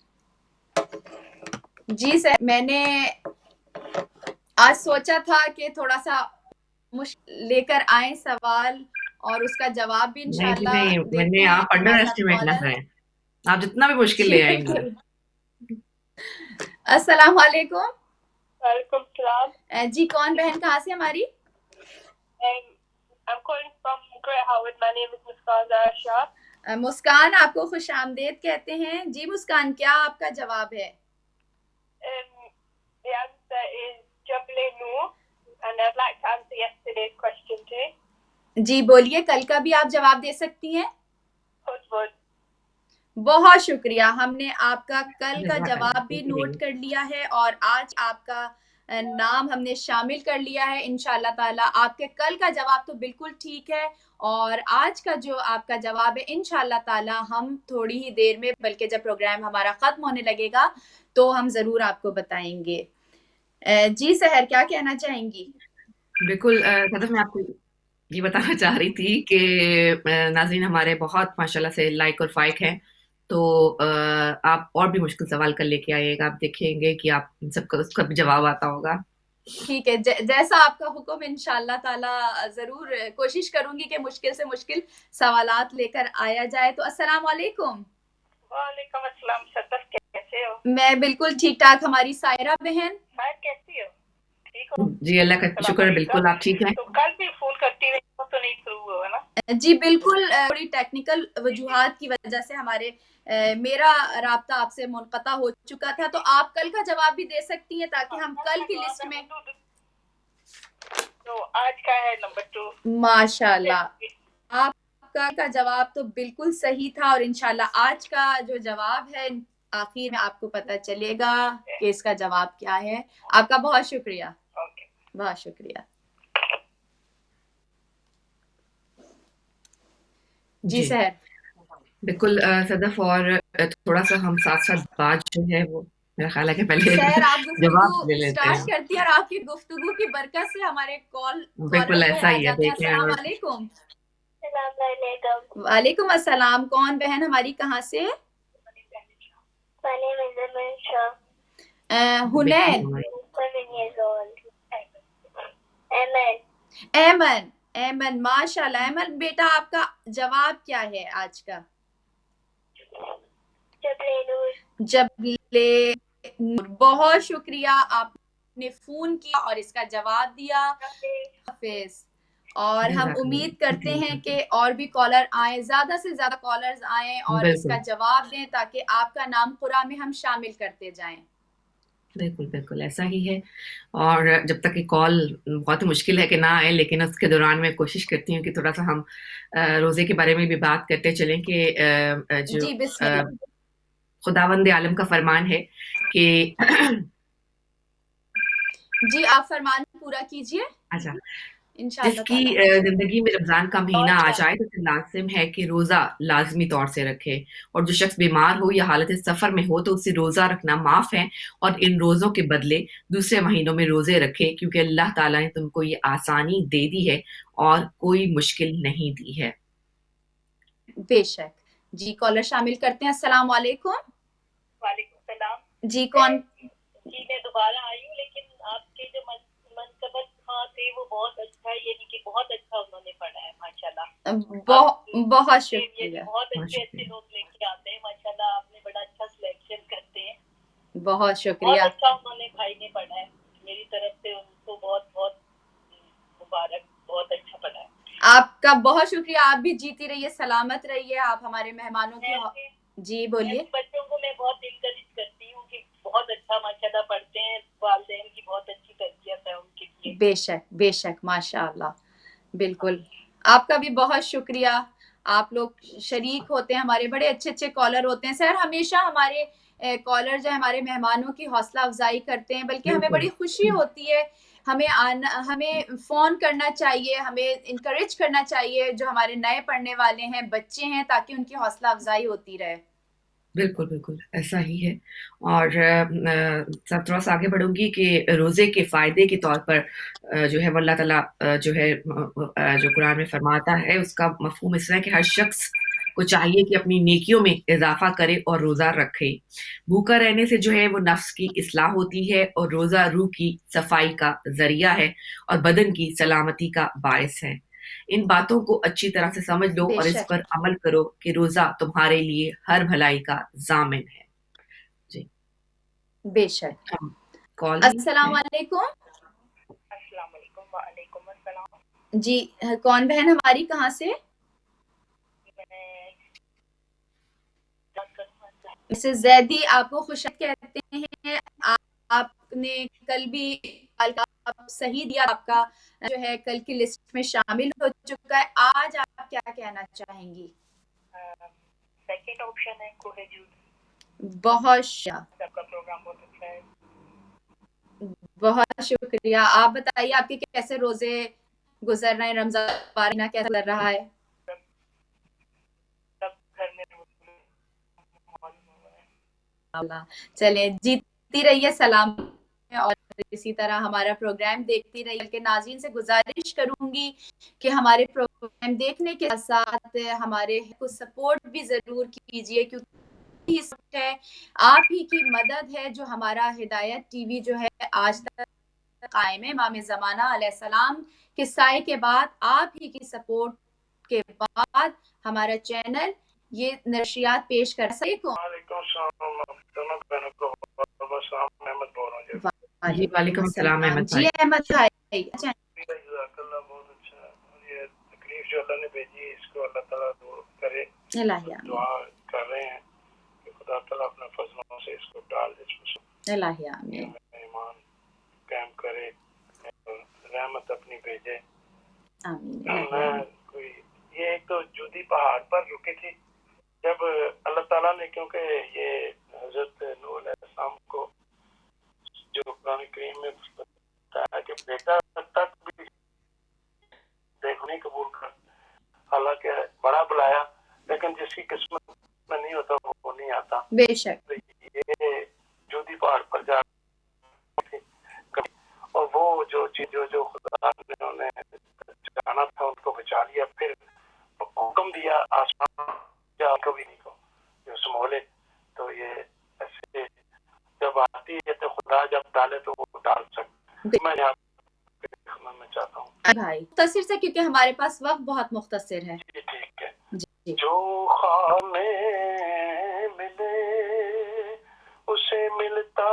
جی سر، میں نے آج سوچا تھا کہ تھوڑا سا لے کر آئیں سوال، اور اس کا جواب بھی انشاءاللہ نہیں دیتے میں نے ہیں. آپ انڈر ہمارے ساتھ ایسٹیمیٹ نہ کالر. کریں، آپ جتنا بھی مشکل لے آئیں گے. السلام علیکم. وعلیکم السلام. جی کون بہن کہاں سے ہماری؟ I'm calling from Great Howard. My name is Muskan Zara Shah. مسکان آپ کو خوش آمدید کہتے ہیں. جی مسکان، کیا آپ کا جواب ہے؟ The answer is Jabal Noor, and I'd like to answer yesterday's question too. جی بولیے، کل کا بھی آپ جواب دے سکتی ہیں. Good. بہت شکریہ. ہم نے آپ کا کل کا جواب بھی نوٹ کر لیا ہے، اور آج آپ کا نام ہم نے شامل کر لیا ہے. انشاءاللہ تعالیٰ آپ کے کل کا جواب تو بالکل ٹھیک ہے، اور آج کا جو آپ کا جواب ہے انشاءاللہ تعالیٰ ہم تھوڑی ہی دیر میں، بلکہ جب پروگرام ہمارا ختم ہونے لگے گا تو ہم ضرور آپ کو بتائیں گے. جی سحر کیا کہنا چاہیں گی؟ بالکل صدف، میں آپ کو یہ بتانا چاہ رہی تھی کہ ناظرین ہمارے بہت ماشاءاللہ سے لائک اور فائق ہیں، تو آپ اور بھی مشکل سوال کر لے کے آئیے گا، آپ دیکھیں گے کہ آپ ان سب کا اس کا بھی جواب آتا ہوگا. ٹھیک ہے، جیسا آپ کا حکم انشاءاللہ تعالی ضرور کوشش کروں گی کہ مشکل سے مشکل سوالات لے کر آیا جائے. تو السلام علیکم. وعلیکم السلام. صدف کیسے ہو؟ میں بالکل ٹھیک ٹھاک. ہماری سائرہ بہن کیسی ہو؟ ٹھیک ہو؟ جی اللہ کا شکر ہے، بالکل آپ ٹھیک ہیں. تو کل بھی فون کرتی رہی ہو تو نہیں شروع ہوا نا؟ جی بالکل، تھوڑی ٹیکنیکل وجوہات کی وجہ سے ہمارے میرا رابطہ آپ سے منقطع ہو چکا تھا. تو آپ کل کا جواب بھی دے سکتی ہیں تاکہ ہم کل کی لسٹ میں. تو آج کا ہے نمبر 2. ماشاءاللہ، آپ کا جواب تو بالکل صحیح تھا، اور انشاءاللہ آج کا جو جواب ہے آخر میں آپ کو پتہ چلے گا کہ اس کا جواب کیا ہے. آپ کا بہت شکریہ. بہت شکریہ. جی سہر. بالکل صدف، اور تھوڑا سا ہم ساتھ ساتھ بات جو ہے وہ میرا خیال ہے کہ پہلے سہر آپ گفتگو جواب لے لیتے اسٹارٹ ہیں. کرتی ہیں، اور آپ کی گفتگو کی برکت سے ہمارے بالکل کالر جو ایسا ہے آ ہی ہے، جاتے ہیں. دیکھیں. السلام اور علیکم. السلام علیکم. وعلیکم السلام. کون بہن ہماری کہاں سے؟ حنین. ایمن ماشاء اللہ. ایمن بیٹا، آپ کا جواب کیا ہے آج کا؟ جبلے نور. بہت شکریہ، آپ نے فون کیا اور اس کا جواب دیا. حافظ. اور ہم امید کرتے ہیں کہ اور بھی کالر آئیں، زیادہ سے زیادہ کالرز آئیں اور اس کا جواب دیں تاکہ آپ کا نام قرآن میں ہم شامل کرتے جائیں. بالکل بالکل ایسا ہی ہے. اور جب تک یہ کال بہت مشکل ہے کہ نہ آئے، لیکن اس کے دوران میں کوشش کرتی ہوں کہ تھوڑا سا ہم روزے کے بارے میں بھی بات کرتے چلیں کہ جو جی بسم اللہ. خداوند عالم کا فرمان ہے کہ جی آپ فرمان پورا کیجئے. اچھا، انشاءاللہ جس کی تعالی. زندگی میں رمضان کا مہینہ آ جائے تو اسے لازم ہے کہ روزہ لازمی طور سے رکھے، اور جو شخص بیمار ہو یا حالت سفر میں ہو تو اسے روزہ رکھنا معاف ہے، اور ان روزوں کے بدلے دوسرے مہینوں میں روزے رکھے، کیونکہ اللہ تعالیٰ نے تم کو یہ آسانی دے دی ہے اور کوئی مشکل نہیں دی ہے. بے شک. جی کالر شامل کرتے ہیں. السلام علیکم. وعلیکم السلام. جی کون؟ جی میں دوبارہ آئی ہوں، لیکن آپ کے جو منقبت خاں تھے وہ بہت اچھا، یعنی کہ بہت اچھا انہوں نے پڑھا ہے ماشاءاللہ. بہت شکریہ. بہت اچھے لوگ لے کے آتے ہیں ماشاءاللہ. آپ نے بڑا اچھا سلیکشن کرتے ہیں. بہت شکریہ. بہت اچھا انہوں نے بھائی نے پڑھا ہے. میری طرف سے ان کو بہت بہت مبارک. بہت اچھا پڑھا ہے. آپ کا بہت شکریہ. آپ بھی جیتی رہیے، سلامت رہیے. آپ ہمارے مہمانوں کی جی بولیے. بچوں کو میں بہت انکریج کرتی ہوں کہ بہت اچھا ماشاءاللہ پڑھتے ہیں. والدین کی بہت اچھی تربیت ہے ان کے لیے. بے شک بے شک ماشاء اللہ. بالکل. آپ کا بھی بہت شکریہ. آپ لوگ شریک ہوتے ہیں، ہمارے بڑے اچھے اچھے کالر ہوتے ہیں. سر ہمیشہ ہمارے کالر جو ہمارے مہمانوں کی حوصلہ افزائی کرتے ہیں، بلکہ ہمیں بڑی خوشی ہوتی ہے. ہمیں فون کرنا چاہیے، ہمیں انکریج کرنا چاہیے جو ہمارے نئے پڑھنے والے ہیں، بچے ہیں، تاکہ ان کی حوصلہ افزائی ہوتی رہے. بالکل بالکل ایسا ہی ہے. اور سب تھوڑا سا آگے بڑھوں گی کہ روزے کے فائدے کے طور پر جو ہے وہ اللہ تعالیٰ جو ہے جو قرآن میں فرماتا ہے اس کا مفہوم اس طرح کہ ہر شخص کو چاہیے کہ اپنی نیکیوں میں اضافہ کرے اور روزہ رکھے. بھوکا رہنے سے جو ہے وہ نفس کی اصلاح ہوتی ہے، اور روزہ روح کی صفائی کا ذریعہ ہے اور بدن کی سلامتی کا باعث ہے. ان باتوں کو اچھی طرح سے سمجھ لو بے اور اس شک پر عمل کرو کہ روزہ تمہارے لیے ہر بھلائی کا ضامن ہے. جی بے شک. کال السلام علیکم. السلام علیکم. وعلیکم السلام. جی کون بہن ہماری کہاں سے؟ مسز زیدی. آپ کو خوشت کہتے ہیں. آپ نے کل بھی صحیح دیا، آپ کا جو ہے کل کی لسٹ میں شامل ہو چکا ہے. آج آپ کیا کہنا چاہیں گی؟ سیکنڈ آپشن ہے کوہجوز. بہت سب کا پروگرام بہت اچھا ہے. بہت شکریہ. آپ بتائیے آپ کے کیسے روزے گزر رہے ہیں؟ رمضان پارینہ کیسا چل رہا ہے؟ سب گھر میں چلیں جیتی رہیے، سلام اور اسی طرح ہمارا پروگرام دیکھتی رہی. بلکہ ناظرین سے گزارش کروں گی کہ ہمارے پروگرام دیکھنے کے ساتھ ہمارے کو سپورٹ بھی ضرور کیجیے، کیونکہ اس وقت ہے آپ ہی کی مدد ہے جو ہمارا ہدایت ٹی وی جو ہے آج تک قائم ہے. امام زمانہ علیہ السلام کے سائے کے بعد آپ ہی کی سپورٹ کے بعد ہمارا چینل یہ نشریات پیش کر سکے. وعلیکم السلام، دونوں بہنوں کو السلام، احمد بول رہا ہوں. جی وعلیکم السلام احمد جی بھائی. احمد بھائی. اچھا جزاک اللہ، بہت اچھا. یہ تکلیف جو اللہ نے بھیجی اس کو اللہ تعالیٰ دور کرے. الہی دعا کر رہے ہیں کہ خدا تعالیٰ اپنے فضلوں سے اس کو ڈال دے، اس الہی آمین. میں ایمان قائم کرے، رحمت اپنی بھیجے. آمین. میں کوئی یہ ایک تو جودی پہاڑ پر رکے تھی جب اللہ تعالیٰ نے، کیونکہ یہ حضرت نوح علیہ السلام کو جو قرآن کریم میں بتایا کہ بیٹا تک بھی دیکھنے قبول کر، حالانکہ بڑا بلایا، لیکن جس کی قسمت میں نہیں ہوتا وہ نہیں آتا. بے شک. یہ جودی پہاڑ پر جا اور وہ جو چیز جو خدا نے انہیں جانا تھا ان کو بچا لیا، پھر حکم دیا آسمان یا کبھی نہیں کو جو سنبھالے. تو یہ ایسے جب آتی ہے تو خدا جب ڈالے تو وہ ڈال سکتے. میں میں چاہتا ہوں بھائی مختصر سے، کیونکہ ہمارے پاس وقت بہت مختصر ہے. جی ٹھیک ہے. جی جو خانے ملے اسے ملتا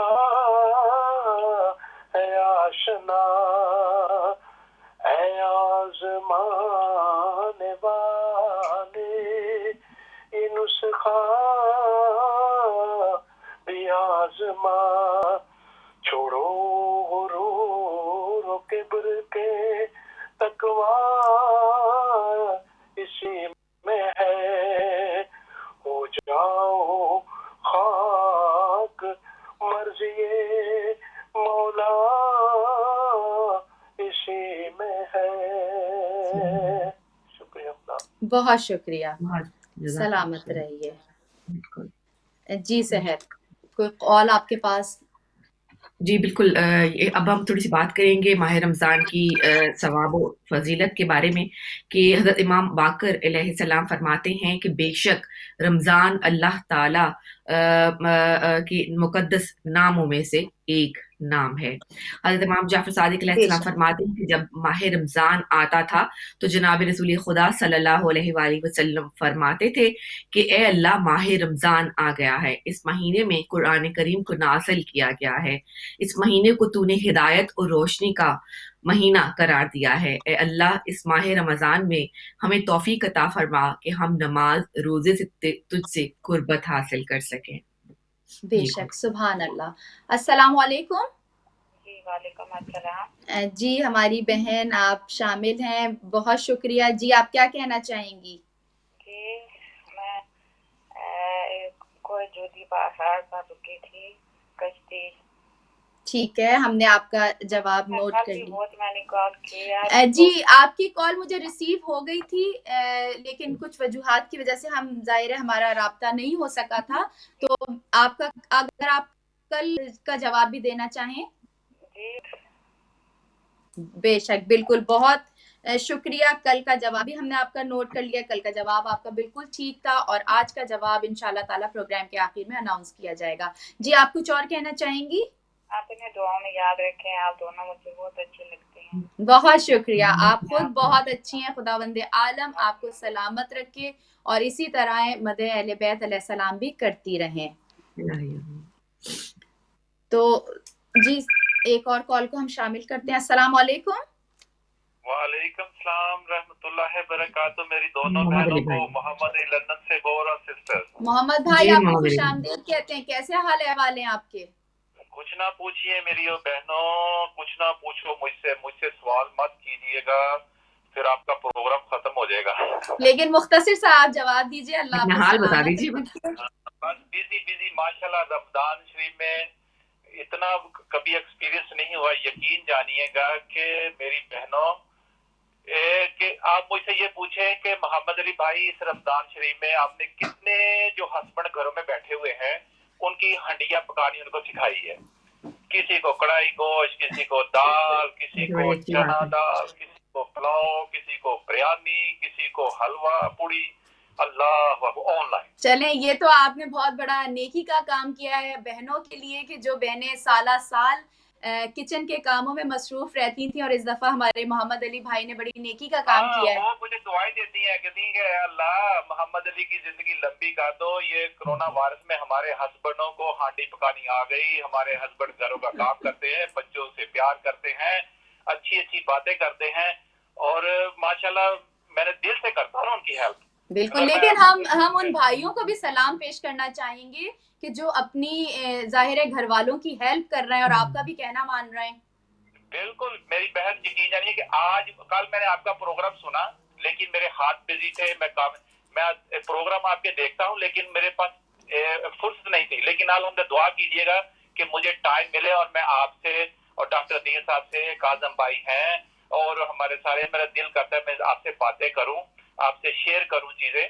ہے آشنا، اے آزمانے والے یہ نسخہ بھی آزما. چھوڑو غرور و کبر کے، تقویٰ اسی میں ہے. ہو جاؤ خاک مرضی مولا اسی میں ہے. شکریہ اللہ. بہت شکریہ. بہت جزاک سلامت اللہ. رہیے. بالکل. جی صحت کوئی قول آپ کے پاس؟ جی بالکل. اب ہم تھوڑی سی بات کریں گے ماہ رمضان کی ثواب و فضیلت کے بارے میں، کہ حضرت امام باقر علیہ السلام فرماتے ہیں کہ بے شک رمضان اللہ تعالیٰ کی مقدس ناموں میں سے ایک نام ہے. حضرت امام جعفر صادق علیہ السلام فرماتے ہیں کہ جب ماہ رمضان آتا تھا تو جناب رسول خدا صلی اللہ علیہ وآلہ وسلم فرماتے تھے کہ اے اللہ ماہ رمضان آ گیا ہے، اس مہینے میں قرآن کریم کو نازل کیا گیا ہے، اس مہینے کو تو نے ہدایت اور روشنی کا مہینہ قرار دیا ہے. اے اللہ اس ماہ رمضان میں ہمیں توفیق عطا فرما کہ ہم نماز روزے سے تجھ سے قربت حاصل کر سکیں. بے شک. سبحان اللہ. السلام علیکم. جی وعلیکم السلام. جی ہماری بہن آپ شامل ہیں، بہت شکریہ. جی آپ کیا کہنا چاہیں گی؟ جی میں کوئی جودی پہاڑ پر رکی تھی کشتی. ٹھیک ہے، ہم نے آپ کا جواب نوٹ کر لیا. بہت میں نے کال کیا. جی آپ کی کال مجھے ریسیو ہو گئی تھی، لیکن کچھ وجوہات کی وجہ سے ہم ظاہر ہے ہمارا رابطہ نہیں ہو سکا تھا. تو آپ کا اگر آپ کل کا جواب بھی دینا چاہیں. جی بے شک بالکل. بہت شکریہ. کل کا جواب بھی ہم نے آپ کا نوٹ کر لیا. کل کا جواب آپ کا بالکل ٹھیک تھا، اور آج کا جواب انشاءاللہ تعالی پروگرام کے آخر میں اناؤنس کیا جائے گا. جی آپ کچھ اور کہنا چاہیں گی؟ آپ انہیں دعاؤں میں یاد رکھیں. آپ دونوں مجھے بہت اچھی لگتی ہیں. بہت شکریہ. آپ خود بہت اچھی ہیں. خداوند عالم آپ کو سلامت رکھے اور اسی طرح مدح اہل بیت علیہ السلام بھی کرتی رہیں. تو جی ایک اور کال کو ہم شامل کرتے ہیں. السلام علیکم. وعلیکم السلام رحمۃ اللہ وبرکاتہ. میری دونوں بہنوں کو محمد لندن سے بورا سسٹر. محمد بھائی آپ کو خوش آمدید کہتے ہیں. کیسے حال احوال ہیں آپ کے؟ کچھ نہ پوچھیے میری بہنوں، کچھ نہ پوچھو مجھ سے سوال مت کیجیے گا، پھر آپ کا پروگرام ختم ہو جائے گا. لیکن مختصر سا آپ جواب دیجیے. اللہ آپ کو حال بتا سلامت دیجیے. بس بزی ماشاءاللہ. رمضان شریف میں اتنا کبھی ایکسپیرینس نہیں ہوا. یقین جانیے گا کہ میری بہنوں، کہ آپ مجھ سے یہ پوچھیں کہ محمد علی بھائی اس رمضان شریف میں آپ نے کتنے جو ہسبینڈ گھروں میں بیٹھے ہوئے ہیں ان کی ہنڈیاں پکانی ان کو سکھائی ہے؟ किसी को कढ़ाई गोश्त, किसी को दाल, किसी को बड़ी अच्छी चना बात है। दाल, किसी को पुलाव, किसी को बिरयानी, किसी को हलवा पूड़ी। अल्लाह ऑनलाइन। चलें, ये तो आपने बहुत बड़ा नेकी का काम किया है बहनों के लिए कि जो बहनें साला साल किचन के कामों में मसरूफ रहती थी, और इस दफा हमारे मोहम्मद अली भाई ने बड़ी नेकी का काम किया है। वो मुझे दुआएं देती हैं, कहती हैं कि अल्लाह मोहम्मद अली की जिंदगी लंबी कर दो, ये कोरोना वायरस में हमारे हस्बैंडों को हांडी पकानी आ गई, हमारे हस्बैंड घरों का काम करते हैं, बच्चों से प्यार करते हैं, अच्छी अच्छी बातें करते हैं, और माशाल्लाह मैंने दिल से करता हूँ उनकी हेल्प। बिल्कुल, लेकिन हम उन भाइयों को भी सलाम पेश करना चाहेंगे कि जो अपनी जाहिर है घर वालों की हेल्प कर रहे हैं और आपका भी कहना मान रहे हैं। बिल्कुल, मेरी बहन यकीन जानिए कि आज कल मैंने आपका प्रोग्राम सुना, लेकिन मेरे हाथ बिजी थे, मैं प्रोग्राम आपके देखता हूँ, लेकिन मेरे पास फुर्सत नहीं थी। लेकिन अलहम्दुलिल्लाह दुआ कीजिएगा कि मुझे टाइम मिले और मैं आपसे और डॉक्टर अदील साहब से, काजम भाई हैं और हमारे सारे, मेरा दिल करता है मैं आपसे बातें करूं, आपसे शेयर करूं चीजें।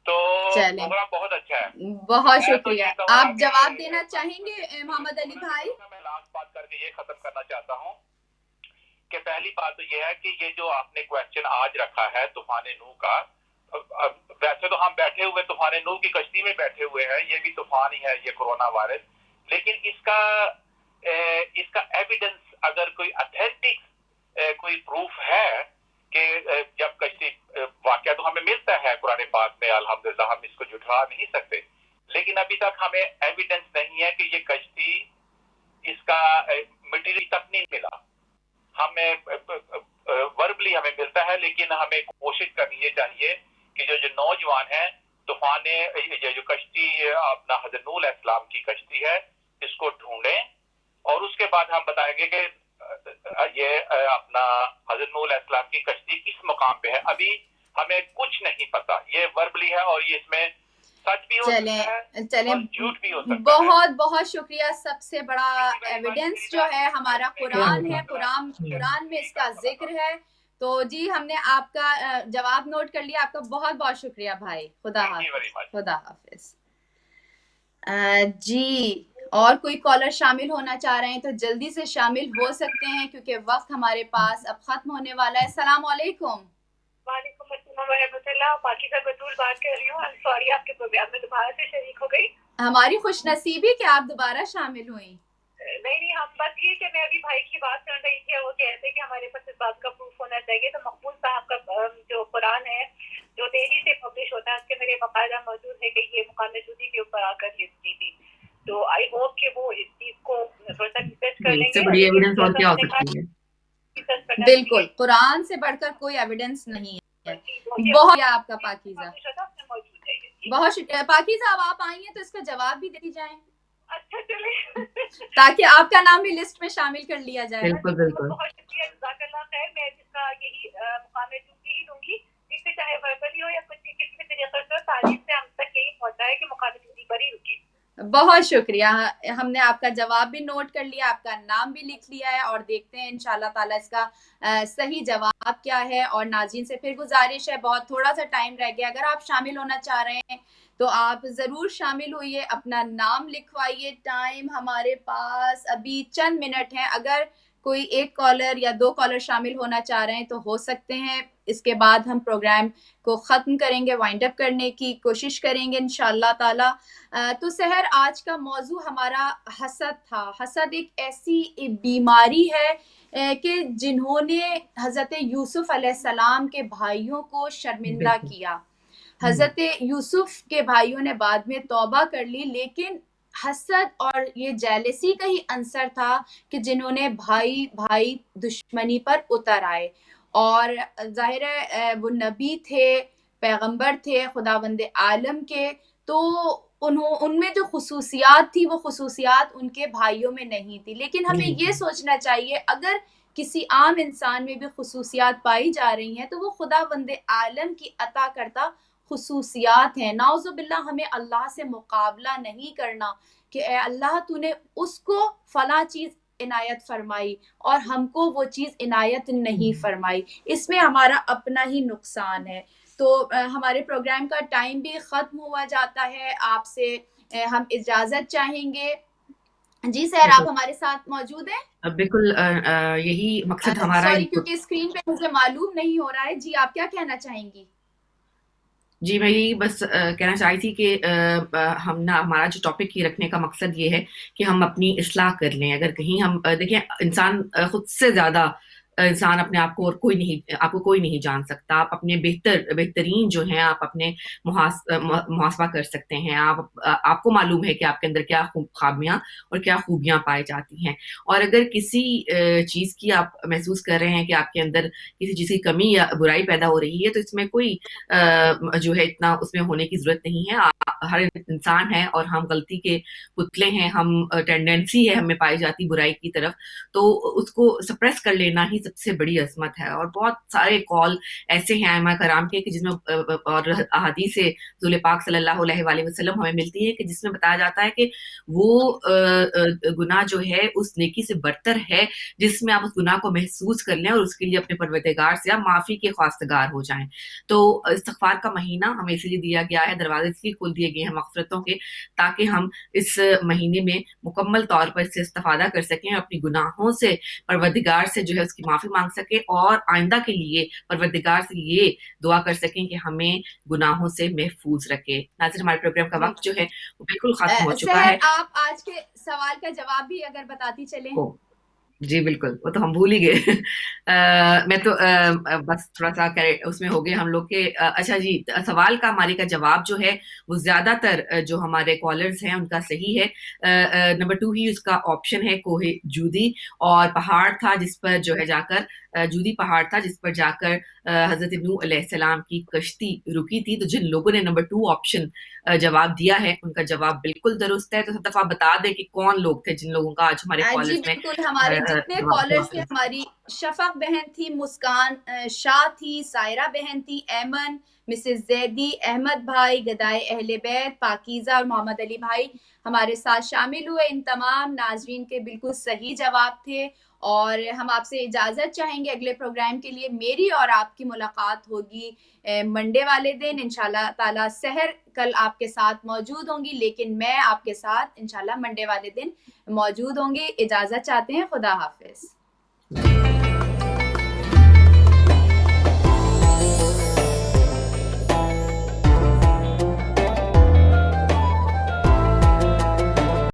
तो प्रोग्राम बहुत अच्छा है। बहुत शुक्रिया। आप जवाब देना चाहेंगे मोहम्मद अली भाई? मैं लास्ट बात करके ये खत्म करना चाहता हूँ कि पहली बात तो ये है कि ये जो आपने क्वेश्चन आज रखा है तूफान नूह का, वैसे तो हम बैठे हुए तूफान नूह की कश्ती में बैठे हुए हैं, ये भी तूफान ही है ये कोरोना वायरस, लेकिन इसका एविडेंस अगर कोई ऑथेंटिक कोई प्रूफ है कि जब कश्ती वाकया तो हमें मिलता है कुरान पाक में, अल्हम्दुलिल्लाह हम इसको झुठला नहीं सकते, लेकिन अभी तक हमें एविडेंस नहीं है कि ये कश्ती इसका मटेरियल तक नहीं मिला। हमें वर्बली हमें मिलता है, लेकिन हमें कोशिश करनी ये चाहिए कि जो नौजवान हैं तूफान ये जो कश्ती अपना हज़रत नूह अलैहिस्सलाम की कश्ती है इसको ढूंढें, और उसके बाद हम बताएंगे कि ये अपना हज़रत नूह अलैहिस्सलाम की कश्ती किस मुकाम पे है। अभी हमें कुछ नहीं पता, ये वर्बली है और ये इसमें सच भी हो सकता है और झूठ भी हो सकता है। बहुत बहुत शुक्रिया। सबसे बड़ा एविडेंस जो है हमारा कुरान है, कुरान में इसका जिक्र है। तो जी हमने आपका जवाब नोट कर लिया। आपका बहुत बहुत शुक्रिया भाई। खुदा हाफिज। जी, और कोई कॉलर शामिल होना चाह रहे हैं तो जल्दी से शामिल हो सकते हैं क्योंकि वक्त हमारे पास अब खत्म होने वाला है। अस्सलाम वालेकुम। वालेकुम अस्सलाम रहमतुल्लाह। पाकिज़ा बतूल बात कर रही हूँ। आई एम सॉरी आपके प्रोग्राम में दोबारा से शरीक हो गई। हमारी खुशनसीबी कि आप दोबारा शामिल हुई। नहीं, हम बस ये कि मैं अभी भाई की बात कर रही थी, वो कहते कि हमारे पास इस बात का प्रूफ होना चाहिए। तो मकबूल साहब का जो कुरान है जो दिल्ली से पब्लिश होता है, उसके मेरे बाकायदा मौजूद है कि ये मुकाम नजूदी के ऊपर आकर हिस्ट्री थी। तो आई होप कि वो इस चीज को थोड़ा सा रिसर्च कर लेंगे। बड़ी एविडेंस और क्या हो सकती है? बिल्कुल, कुरान से बढ़कर कोई एविडेंस नहीं है। बहुत आपका पाकीज़ा, बहुत शुक्रिया। पाकीज़ा अब आप आई हैं तो इसका जवाब भी देती जाएं। अच्छा चले ताकि आपका नाम भी लिस्ट में शामिल कर लिया जाए। बिल्कुल बिल्कुल। बहुत शुक्रिया, जज़ाकल्लाह खैर। मैं इसका यही मुकाम दूंगी, इससे चाहे वर्बली हो या कुछ किसी भी तरीके से तारीफ से हम तक यही पहुंचा है कि मुकाम दूरी पर ही रुकी। बहुत शुक्रिया। हमने आपका जवाब भी नोट कर लिया, आपका नाम भी लिख लिया है और देखते हैं इंशाल्लाह ताला इसका सही जवाब क्या है। और नाज़रीन से फिर गुजारिश है, बहुत थोड़ा सा टाइम रह गया, अगर आप शामिल होना चाह रहे हैं तो आप ज़रूर शामिल होइए, अपना नाम लिखवाइए। टाइम हमारे पास अभी चंद मिनट हैं। अगर कोई एक कॉलर या दो कॉलर शामिल होना चाह रहे हैं तो हो सकते हैं। इसके बाद हम प्रोग्राम को ख़त्म करेंगे, वाइंड अप करने की कोशिश करेंगे इंशाल्लाह ताला। तो सहर, आज का मौजू हमारा हसद था। हसद एक ऐसी बीमारी है कि जिन्होंने हज़रत यूसुफ अलैहिस्सलाम के भाइयों को शर्मिंदा किया। हज़रत यूसुफ के भाइयों ने बाद में तौबा कर ली, लेकिन हसद और ये जेलसी का ही अंसर था कि जिन्होंने भाई भाई दुश्मनी पर उतर आए। और जाहिर है वो नबी थे, पैगंबर थे खुदावंद आलम के, तो उनमें जो खुसूसियात थी वो खुसूसियात उनके भाइयों में नहीं थी। लेकिन हमें ये सोचना चाहिए, अगर किसी आम इंसान में भी खुसूसियात पाई जा रही हैं तो वो खुदावंद आलम की अता करता खुसूसियात हैं। नाउज़ुबिल्लाह, हमें अल्लाह से मुकाबला नहीं करना कि ए अल्लाह तूने उसको फला चीज़ इनायत फरमाई और हमको वो चीज़ इनायत नहीं फरमाई। इसमें हमारा अपना ही नुकसान है। तो हमारे प्रोग्राम का टाइम भी ख़त्म हुआ जाता है। आपसे हम इजाज़त चाहेंगे। जी सर, आप हमारे साथ मौजूद हैं? बिल्कुल यही मकसद हमारा सॉरी, क्योंकि स्क्रीन पे मुझे मालूम नहीं हो रहा है। जी, आप क्या कहना चाहेंगी? जी, मैं यही बस कहना चाही थी कि हम ना हमारा जो टॉपिक ये रखने का मकसद ये है कि हम अपनी इस्लाह कर लें। अगर कहीं हम देखिए इंसान खुद से ज़्यादा इंसान अपने आप को और आपको कोई नहीं जान सकता। आप अपने बेहतरीन जो हैं आप अपने मुहासबा कर सकते हैं। आपको मालूम है कि आपके अंदर क्या ख़ामियाँ और क्या खूबियाँ पाई जाती हैं। और अगर किसी चीज़ की आप महसूस कर रहे हैं कि आपके अंदर किसी चीज़ की कमी या बुराई पैदा हो रही है, तो इसमें कोई जो है इतना उसमें होने की ज़रूरत नहीं है। हर इंसान है और हम गलती के पुतले हैं, हम टेंडेंसी है हमें पाई जाती बुराई की तरफ, तो उसको सप्रेस कर लेना ही सबसे बड़ी अज़मत है। और बहुत सारे कॉल ऐसे हैं आइमा कराम के कि जिसमें और अहादीस से रसूल पाक सल्लल्लाहु अलैहि वसल्लम हमें मिलती है कि जिसमें बताया जाता है कि वो गुनाह जो है उस नेकी से बरतर है जिसमें आप उस गुनाह को महसूस कर लें और उसके लिए अपने परवरदिगार से आप माफ़ी के ख्वास्तगार हो जाएँ। तो इस्तिग़फ़ार का महीना हमें इसीलिए दिया गया है, दरवाज़े इसलिए खोल दिए गए हैं मग़फ़िरतों के, ताकि हम इस महीने में मुकम्मल तौर पर इससे इस्तिफ़ादा कर सकें, अपनी गुनाहों से परवरदिगार से जो है उसकी माफ़ी माँग सकें और आइंदा के लिए परवरदिगार से ये दुआ कर सकें कि हमें गुनाहों से महफूज़ रखे। नाज़रीन, हमारे प्रोग्राम का वक़्त जो है वो बिल्कुल ख़त्म हो चुका है। आप आज के सवाल का जवाब भी अगर बताती चलें। जी, बिल्कुल, वो तो हम भूल ही गए। मैं तो बस थोड़ा-सा उसमें हो गए हम लोग के अच्छा जी, सवाल का हमारे का जवाब जो है, वो ज़्यादातर जो हमारे कॉलर्स हैं, उनका सही है। नंबर 2 ही उसका ऑप्शन है, कोहे जूदी और पहाड़ था जिस पर जो है जाकर जूदी पहाड़ था जिस पर जाकर हज़रत नूह अलैहिस्सलाम की कश्ती रुकी थी। तो जिन लोगों ने नंबर 2 ऑप्शन जवाब दिया है, उनका जवाब बिल्कुल दुरुस्त है। तो सब दफ़ा बता दें कि कौन लोग थे जिन लोगों का आज हमारे जी कॉलर्स में बिल्कुल, हमारे जितने कॉलर्स थे, हमारी शफक बहन थी, मुस्कान शाह थी, सायरा बहन थी, ऐमन, मिसेस जैदी, अहमद भाई, गदाए अहले बैत, पाकीज़ा और मोहम्मद अली भाई हमारे साथ शामिल हुए। इन तमाम नाज़रीन के बिल्कुल सही जवाब थे और हम आपसे इजाज़त चाहेंगे अगले प्रोग्राम के लिए। मेरी और आपकी मुलाकात होगी मंडे वाले दिन इंशाल्लाह ताला। सहर कल आपके साथ मौजूद होंगी, लेकिन मैं आपके साथ इंशाल्लाह मंडे वाले दिन मौजूद होंगी। इजाज़त चाहते हैं, खुदा हाफिज़।